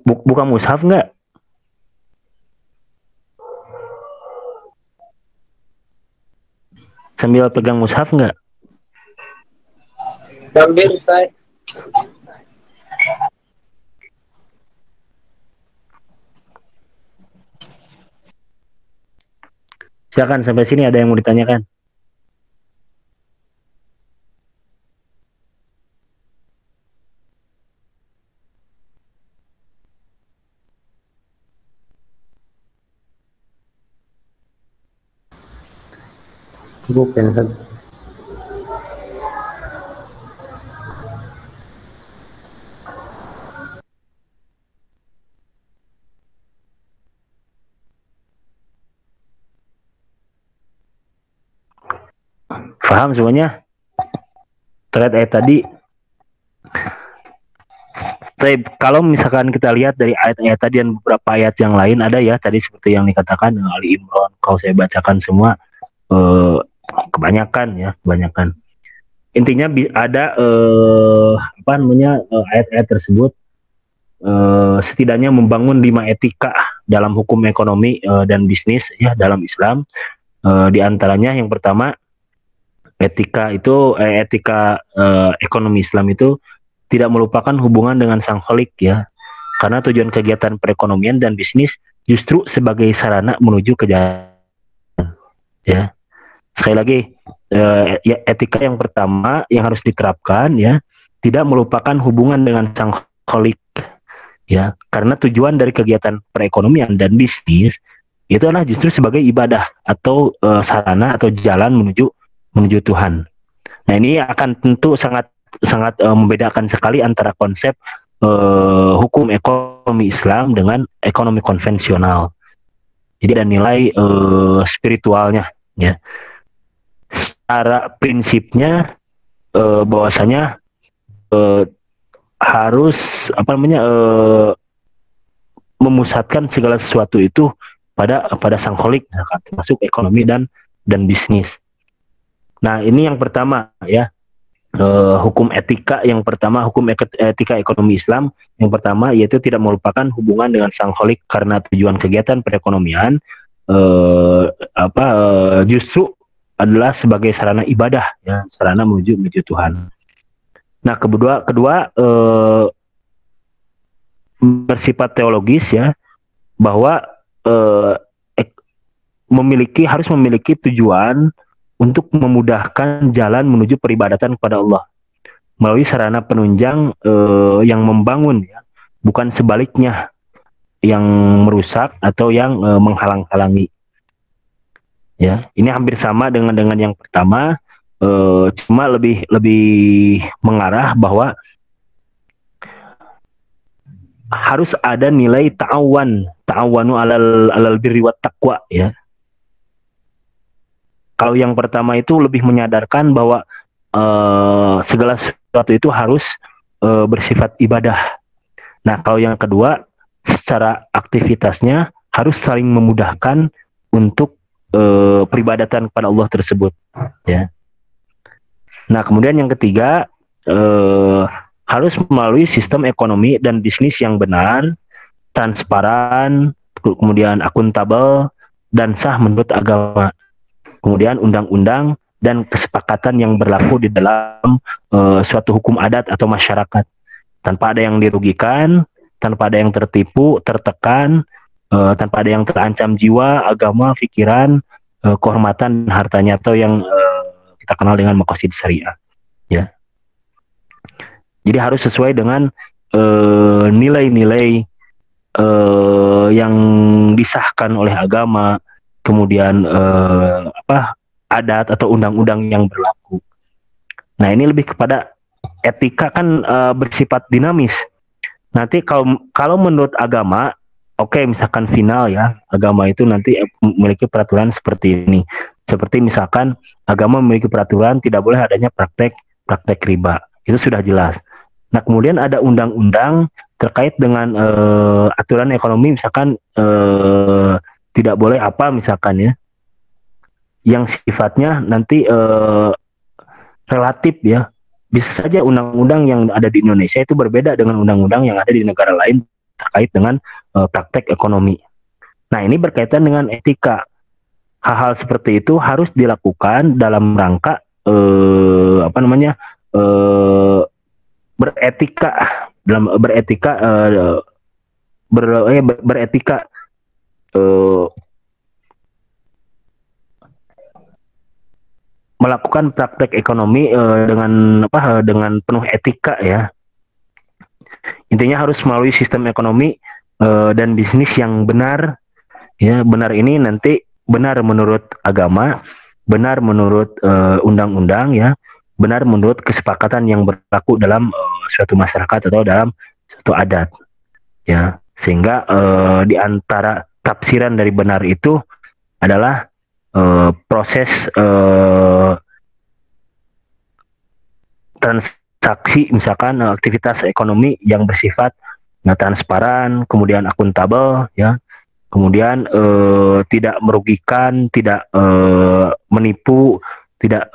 Speaker 1: Buka mushaf nggak? Sambil pegang mushaf nggak?
Speaker 2: Sambil saya.
Speaker 1: Silakan, sampai sini ada yang mau ditanyakan?
Speaker 2: Bukan.
Speaker 1: Paham semuanya terkait ayat tadi? Kalau misalkan kita lihat dari ayat-ayat tadi dan beberapa ayat yang lain ada ya tadi seperti yang dikatakan Ali Imran, kalau saya bacakan semua kebanyakan. Intinya ada ayat-ayat tersebut setidaknya membangun 5 etika dalam hukum ekonomi dan bisnis ya dalam Islam. Di antaranya yang pertama, etika ekonomi Islam itu tidak melupakan hubungan dengan sang kholik ya, karena tujuan kegiatan perekonomian dan bisnis justru sebagai sarana menuju kejahatan ya. Sekali lagi, ya, etika yang pertama yang harus diterapkan ya, tidak melupakan hubungan dengan sang kholik ya, karena tujuan dari kegiatan perekonomian dan bisnis itu adalah justru sebagai ibadah atau sarana atau jalan menuju Tuhan. Nah, ini akan tentu sangat membedakan sekali antara konsep hukum ekonomi Islam dengan ekonomi konvensional. Jadi ada nilai spiritualnya ya. Secara prinsipnya bahwasanya harus memusatkan segala sesuatu itu pada sang kholik, termasuk ekonomi dan bisnis. Nah, ini yang pertama ya, hukum etika yang pertama, hukum etika ekonomi Islam yang pertama yaitu tidak melupakan hubungan dengan sang kholik, karena tujuan kegiatan perekonomian justru adalah sebagai sarana ibadah ya, sarana menuju Tuhan. Nah, kedua bersifat teologis ya, bahwa harus memiliki tujuan untuk memudahkan jalan menuju peribadatan kepada Allah melalui sarana penunjang yang membangun ya, bukan sebaliknya yang merusak atau yang menghalang-halangi. Ya, ini hampir sama dengan yang pertama, cuma lebih mengarah bahwa harus ada nilai ta'awanu alal birri wat taqwa ya. Kalau yang pertama itu lebih menyadarkan bahwa segala sesuatu itu harus bersifat ibadah. Nah, kalau yang kedua secara aktivitasnya harus saling memudahkan untuk peribadatan kepada Allah tersebut ya. Nah, kemudian yang ketiga harus melalui sistem ekonomi dan bisnis yang benar, transparan, kemudian akuntabel dan sah menurut agama. Kemudian undang-undang dan kesepakatan yang berlaku di dalam suatu hukum adat atau masyarakat, tanpa ada yang dirugikan, tanpa ada yang tertipu, tertekan, tanpa ada yang terancam jiwa, agama, pikiran, kehormatan, hartanya, atau yang kita kenal dengan maqasid syariah ya. Jadi harus sesuai dengan nilai-nilai yang disahkan oleh agama, kemudian adat atau undang-undang yang berlaku. Nah, ini lebih kepada etika kan bersifat dinamis. Nanti kalau menurut agama, oke, misalkan final ya, agama itu nanti memiliki peraturan seperti ini. Seperti misalkan agama memiliki peraturan tidak boleh adanya praktek riba. Itu sudah jelas. Nah, kemudian ada undang-undang terkait dengan aturan ekonomi, misalkan tidak boleh apa misalkan ya, yang sifatnya nanti relatif ya. Bisa saja undang-undang yang ada di Indonesia itu berbeda dengan undang-undang yang ada di negara lain terkait dengan praktek ekonomi. Nah, ini berkaitan dengan etika. Hal-hal seperti itu harus dilakukan dalam rangka beretika, melakukan praktek ekonomi dengan penuh etika ya. Intinya harus melalui sistem ekonomi dan bisnis yang benar ya. Benar ini nanti benar menurut agama, benar menurut undang-undang ya, benar menurut kesepakatan yang berlaku dalam suatu masyarakat atau dalam suatu adat ya. Sehingga di antara tafsiran dari benar itu adalah proses transaksi, misalkan aktivitas ekonomi yang bersifat transparan, kemudian akuntabel ya, kemudian tidak merugikan, tidak menipu, tidak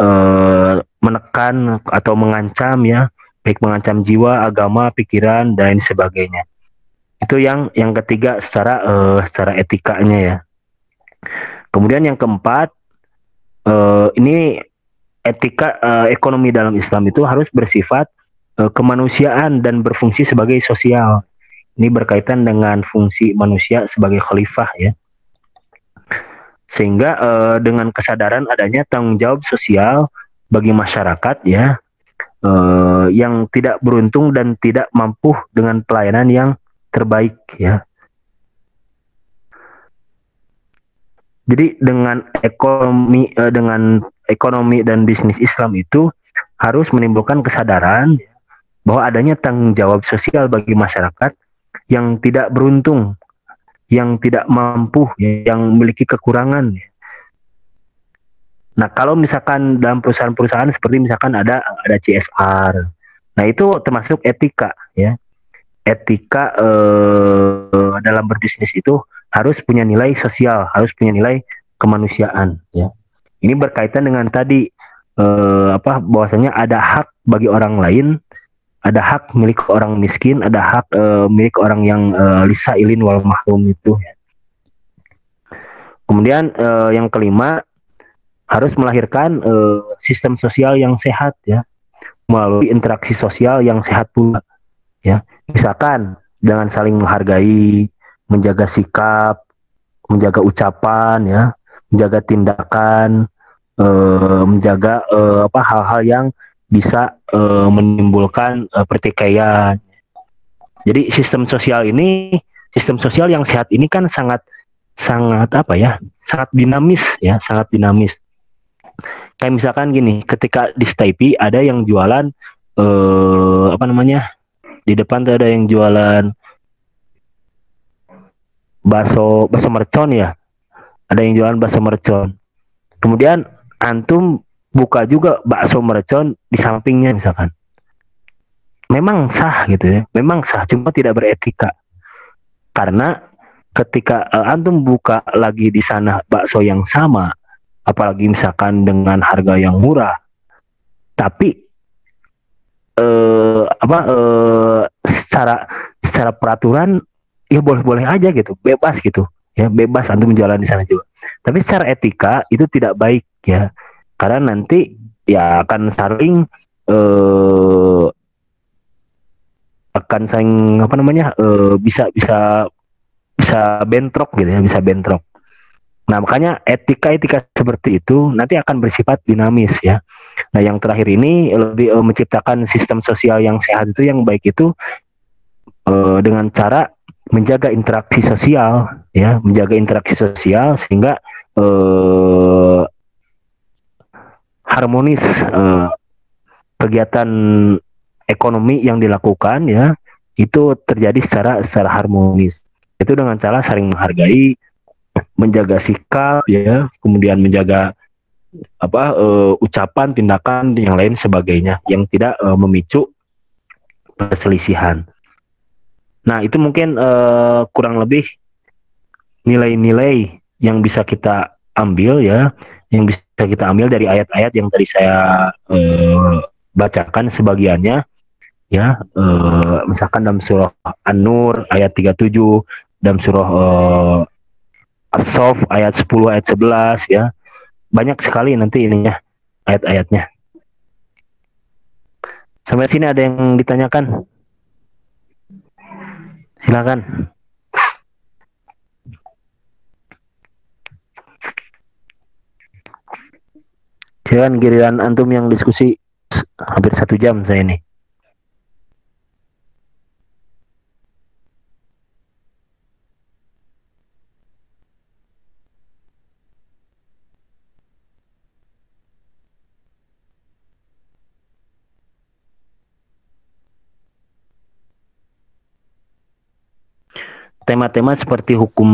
Speaker 1: menekan atau mengancam ya, baik mengancam jiwa, agama, pikiran dan sebagainya. Itu yang ketiga secara etikanya ya. Kemudian yang keempat, ini etika ekonomi dalam Islam itu harus bersifat kemanusiaan dan berfungsi sebagai sosial. Ini berkaitan dengan fungsi manusia sebagai khalifah ya. Sehingga dengan kesadaran adanya tanggung jawab sosial bagi masyarakat ya, yang tidak beruntung dan tidak mampu dengan pelayanan yang terbaik ya. Jadi dengan ekonomi dan bisnis Islam itu harus menimbulkan kesadaran bahwa adanya tanggung jawab sosial bagi masyarakat yang tidak beruntung, yang tidak mampu, yang memiliki kekurangan. Nah, kalau misalkan dalam perusahaan-perusahaan seperti misalkan ada CSR, nah itu termasuk etika ya. Etika dalam berbisnis itu harus punya nilai sosial, harus punya nilai kemanusiaan ya. Ini berkaitan dengan tadi bahwasanya ada hak bagi orang lain, ada hak milik orang miskin, ada hak milik orang yang lisailin wal mahrum itu ya. Kemudian yang kelima, harus melahirkan sistem sosial yang sehat ya, melalui interaksi sosial yang sehat pula ya. Misalkan dengan saling menghargai, menjaga sikap, menjaga ucapan ya, menjaga tindakan, menjaga hal-hal yang bisa menimbulkan pertikaian. Jadi sistem sosial yang sehat ini kan sangat dinamis ya, sangat dinamis. Kayak misalkan gini, ketika di Staipi ada yang jualan di depan tuh ada yang jualan bakso mercon ya. Ada yang jualan bakso mercon. Kemudian antum buka juga bakso mercon di sampingnya misalkan. Memang sah gitu ya. Memang sah, cuma tidak beretika. Karena ketika antum buka lagi di sana bakso yang sama, apalagi misalkan dengan harga yang murah, tapi secara peraturan ya boleh-boleh aja gitu, bebas gitu ya, bebas antum menjualan di sana juga. Tapi secara etika itu tidak baik ya, karena nanti ya akan saling bisa bentrok gitu ya, bisa bentrok. Nah, makanya etika seperti itu nanti akan bersifat dinamis ya. Nah, yang terakhir ini lebih menciptakan sistem sosial yang sehat itu, yang baik itu dengan cara menjaga interaksi sosial ya, menjaga interaksi sosial sehingga harmonis kegiatan ekonomi yang dilakukan ya itu terjadi secara harmonis. Itu dengan cara saling menghargai, menjaga sikap ya, kemudian menjaga ucapan, tindakan yang lain sebagainya yang tidak memicu perselisihan. Nah, itu mungkin kurang lebih nilai-nilai yang bisa kita ambil ya, yang bisa kita ambil dari ayat-ayat yang tadi saya bacakan sebagiannya ya, misalkan dalam surah An-Nur ayat 37, dalam surah As-Saff ayat 10, ayat 11 ya. Banyak sekali nanti ininya ayat-ayatnya. Sampai sini ada yang ditanyakan? Silakan. Silakan, giliran antum yang diskusi hampir 1 jam saya ini. Tema-tema seperti hukum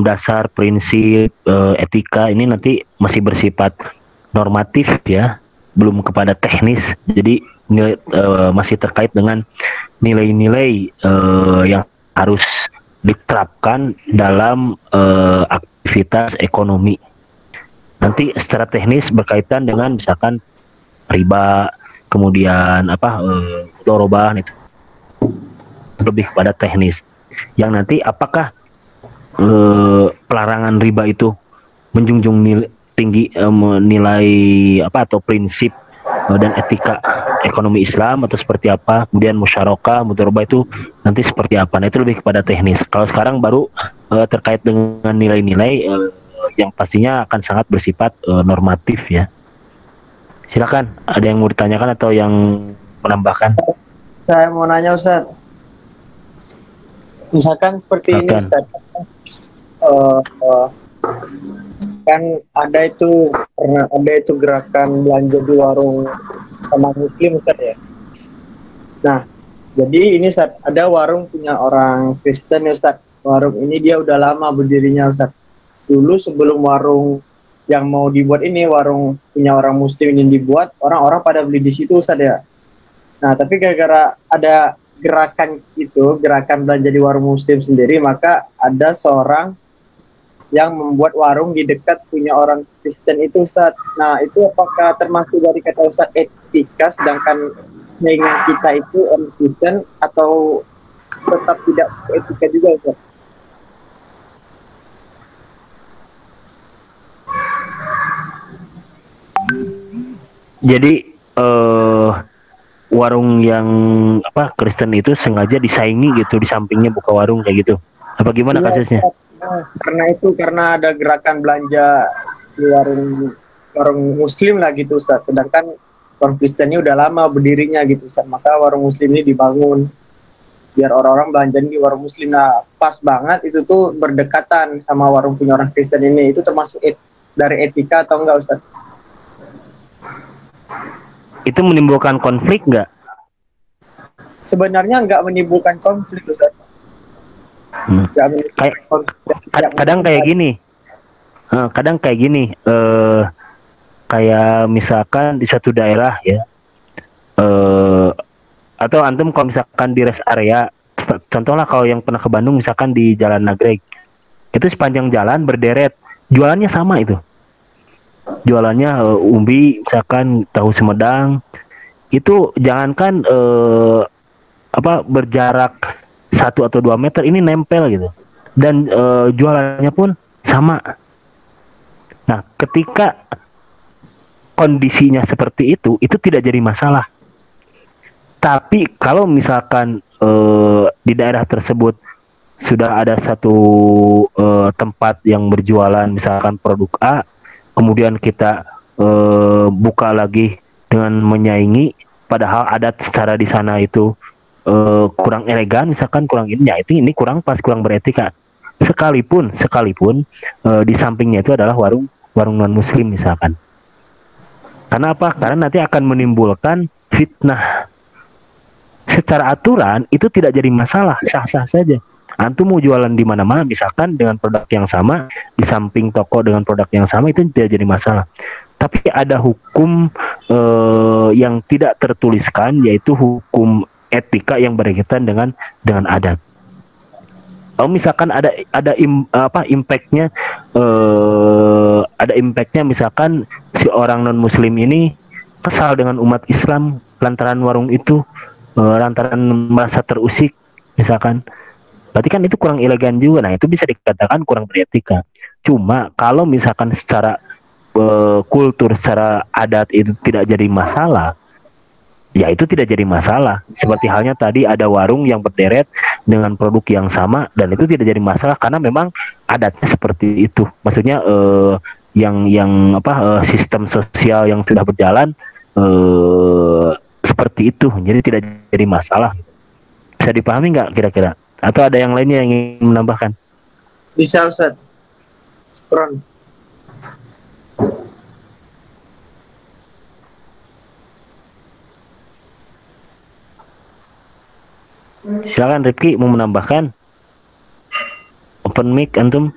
Speaker 1: dasar, prinsip, etika ini nanti masih bersifat normatif ya, belum kepada teknis. Jadi masih terkait dengan nilai-nilai yang harus diterapkan dalam aktivitas ekonomi. Nanti secara teknis berkaitan dengan misalkan riba, kemudian mudharabah, itu lebih kepada teknis. Yang nanti apakah pelarangan riba itu menjunjung tinggi nilai atau prinsip dan etika ekonomi Islam atau seperti apa, kemudian musyarakah, mudharabah itu nanti seperti apa. Nah, itu lebih kepada teknis. Kalau sekarang baru terkait dengan nilai-nilai yang pastinya akan sangat bersifat normatif ya. Silakan, ada yang mau ditanyakan atau yang menambahkan?
Speaker 3: Saya mau nanya Ustaz. Misalkan seperti ini Ustaz, kan ada itu gerakan belanja di warung sama Muslim Ustaz ya. Nah, jadi ini Ustaz, ada warung punya orang Kristen ya Ustaz. Warung ini dia udah lama berdirinya Ustaz. Dulu sebelum warung yang mau dibuat ini, warung punya orang Muslim ini dibuat, orang-orang pada beli di situ Ustaz ya. Nah, tapi gara-gara ada gerakan belanja di warung Muslim sendiri, maka ada seorang yang membuat warung di dekat punya orang Kristen itu Ustaz. Nah, itu apakah termasuk dari kata Ustaz etika, sedangkan saingan kita itu orang Kristen, atau tetap tidak etika juga Ustaz?
Speaker 1: Jadi warung yang Kristen itu sengaja disaingi gitu, di sampingnya buka warung kayak gitu. Apa gimana kasusnya?
Speaker 3: Karena ada gerakan belanja di warung Muslim lah gitu Ustaz. Sedangkan warung Kristen ini udah lama berdirinya gitu Ustaz. Maka warung Muslim ini dibangun biar orang-orang belanja di warung Muslim. Nah, pas banget itu tuh berdekatan sama warung punya orang Kristen ini. Itu termasuk dari etika atau enggak Ustaz?
Speaker 1: Itu menimbulkan konflik nggak?
Speaker 3: Sebenarnya nggak menimbulkan konflik Ustaz.
Speaker 1: Kadang kayak gini, kayak misalkan di satu daerah ya, atau antum kalau misalkan di rest area, contohlah kalau yang pernah ke Bandung misalkan di Jalan Nagreg, itu sepanjang jalan berderet, jualannya sama itu. Jualannya umbi, misalkan tahu Sumedang, itu jangankan berjarak 1 atau 2 meter, ini nempel gitu, dan jualannya pun sama. Nah, ketika kondisinya seperti itu tidak jadi masalah. Tapi kalau misalkan di daerah tersebut sudah ada satu tempat yang berjualan misalkan produk A, kemudian kita buka lagi dengan menyaingi, padahal adat secara di sana itu kurang elegan, misalkan kurang ini kurang pas, kurang beretika. sekalipun di sampingnya itu adalah warung non muslim misalkan. Karena apa? Karena nanti akan menimbulkan fitnah. Secara aturan itu tidak jadi masalah, sah-sah saja. Antum mau jualan di mana-mana misalkan dengan produk yang sama, di samping toko dengan produk yang sama, itu tidak jadi masalah. Tapi ada hukum yang tidak tertuliskan, yaitu hukum etika yang berkaitan dengan adat. Kalau misalkan ada impactnya, ada impactnya misalkan si orang non muslim ini kesal dengan umat Islam lantaran warung itu, lantaran merasa terusik misalkan, berarti kan itu kurang elegan juga. Nah, itu bisa dikatakan kurang beretika. Cuma kalau misalkan secara kultur, secara adat itu tidak jadi masalah, ya itu tidak jadi masalah. Seperti halnya tadi ada warung yang berderet dengan produk yang sama, dan itu tidak jadi masalah karena memang adatnya seperti itu. Maksudnya sistem sosial yang sudah berjalan seperti itu, jadi tidak jadi masalah. Bisa dipahami nggak kira-kira? Atau ada yang lainnya yang ingin menambahkan?
Speaker 3: Bisa Ustaz. Ron.
Speaker 1: Silakan Rifki, mau menambahkan? Open mic antum.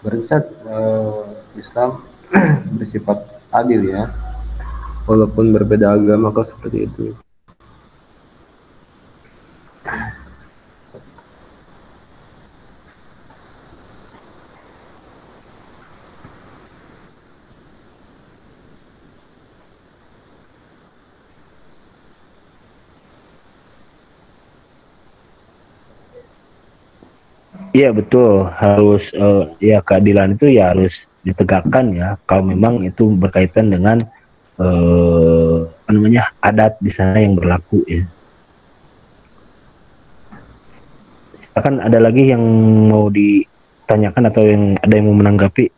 Speaker 2: Berarti Islam bersifat adil ya, walaupun berbeda agama kok seperti itu.
Speaker 1: Iya betul, harus ya keadilan itu ya harus ditegakkan ya. Kalau memang itu berkaitan dengan adat di sana yang berlaku ya. Silakan, ada lagi yang mau ditanyakan atau ada yang mau menanggapi?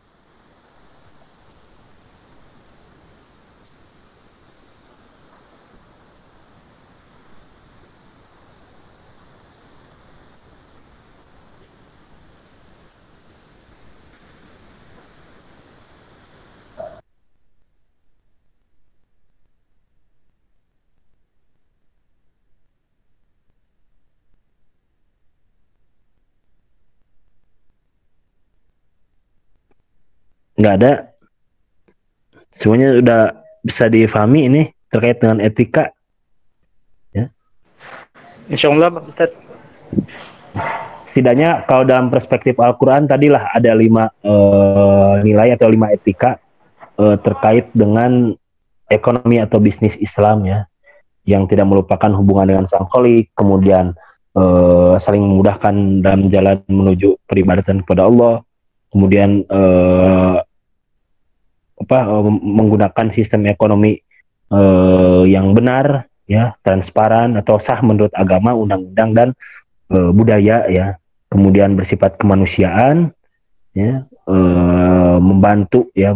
Speaker 1: Nggak ada. Semuanya sudah bisa difahami ini terkait dengan etika ya.
Speaker 4: Insyaallah Pak Ustaz.
Speaker 1: Setidaknya kalau dalam perspektif Al-Quran tadilah ada 5 nilai atau 5 etika terkait dengan ekonomi atau bisnis Islam ya, yang tidak melupakan hubungan dengan Sang Khalik, kemudian saling memudahkan dalam jalan menuju peribadatan kepada Allah, kemudian menggunakan sistem ekonomi yang benar ya, transparan atau sah menurut agama, undang-undang dan budaya ya, kemudian bersifat kemanusiaan ya, membantu yang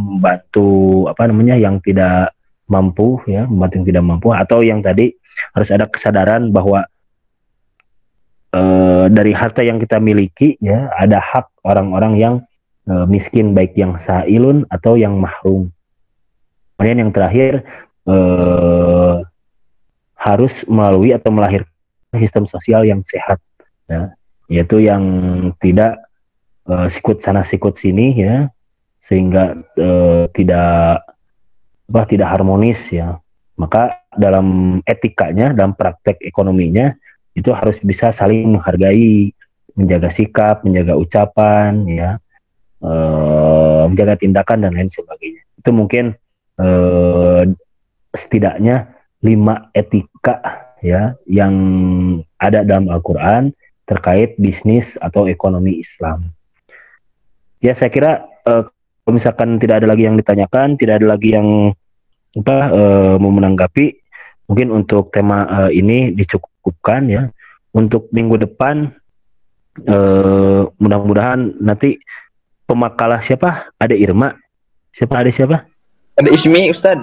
Speaker 1: tidak mampu ya, membantu yang tidak mampu, atau yang tadi harus ada kesadaran bahwa dari harta yang kita miliki ya, ada hak orang-orang yang miskin, baik yang sa'ilun atau yang mahrum. Kemudian yang terakhir harus melalui atau melahirkan sistem sosial yang sehat ya, yaitu yang tidak sikut sana sikut sini ya, sehingga tidak harmonis ya. Maka dalam etikanya, dalam praktek ekonominya itu harus bisa saling menghargai, menjaga sikap, menjaga ucapan ya, menjaga tindakan dan lain sebagainya. Itu mungkin setidaknya 5 etika ya yang ada dalam Al-Quran terkait bisnis atau ekonomi Islam. Ya, saya kira kalau misalkan tidak ada lagi yang ditanyakan, tidak ada lagi yang mau menanggapi, mungkin untuk tema ini dicukupkan ya. Untuk minggu depan mudah-mudahan nanti pemakalah siapa? Ada Irma. Ada siapa?
Speaker 4: Ada Ismi, Ustaz.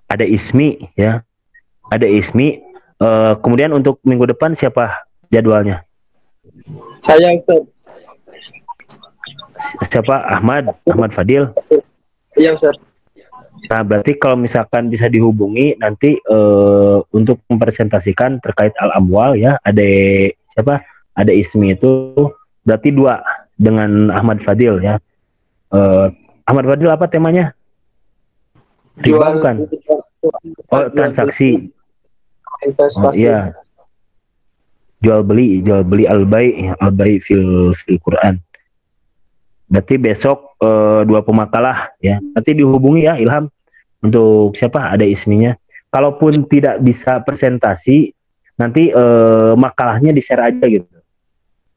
Speaker 1: Ada Ismi ya. Ada Ismi. Kemudian untuk minggu depan siapa jadwalnya?
Speaker 3: Saya Ustaz.
Speaker 1: Siapa? Ahmad Fadil.
Speaker 3: Iya Ustaz.
Speaker 1: Nah, berarti kalau misalkan bisa dihubungi nanti untuk mempresentasikan terkait al-amwal ya, ada siapa? Ada Ismi itu berarti 2 dengan Ahmad Fadil ya. Ahmad Fadil apa temanya? Riba bukan? Oh, transaksi. Oh iya. Jual beli al-bai fil Quran. Berarti besok 2 pemakalah ya. Nanti dihubungi ya Ilham untuk siapa? Ada Isminya. Kalaupun tidak bisa presentasi, nanti makalahnya di-share aja gitu.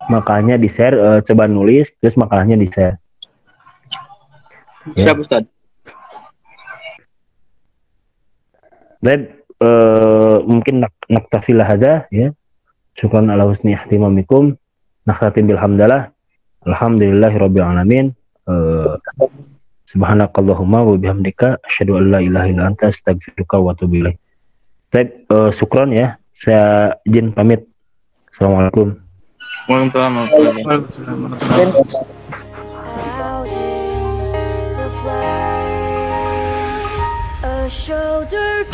Speaker 1: Makalahnya di-share, coba nulis terus makalahnya di-share.
Speaker 4: Siap Ustaz.
Speaker 1: Dan mungkin naktafil hadza ya. Syukran ala husni ihtimamikum. Nakhtatim bilhamdalah. Alhamdulillahirabbil alamin. Subhanakallahumma wa bihamdika asyhadu an la ilaha illa anta astaghfiruka wa atubu ilaik. Baik, syukron ya. Saya izin pamit. Assalamualaikum.
Speaker 4: Waalaikumsalam.
Speaker 6: How did the flag a shoulder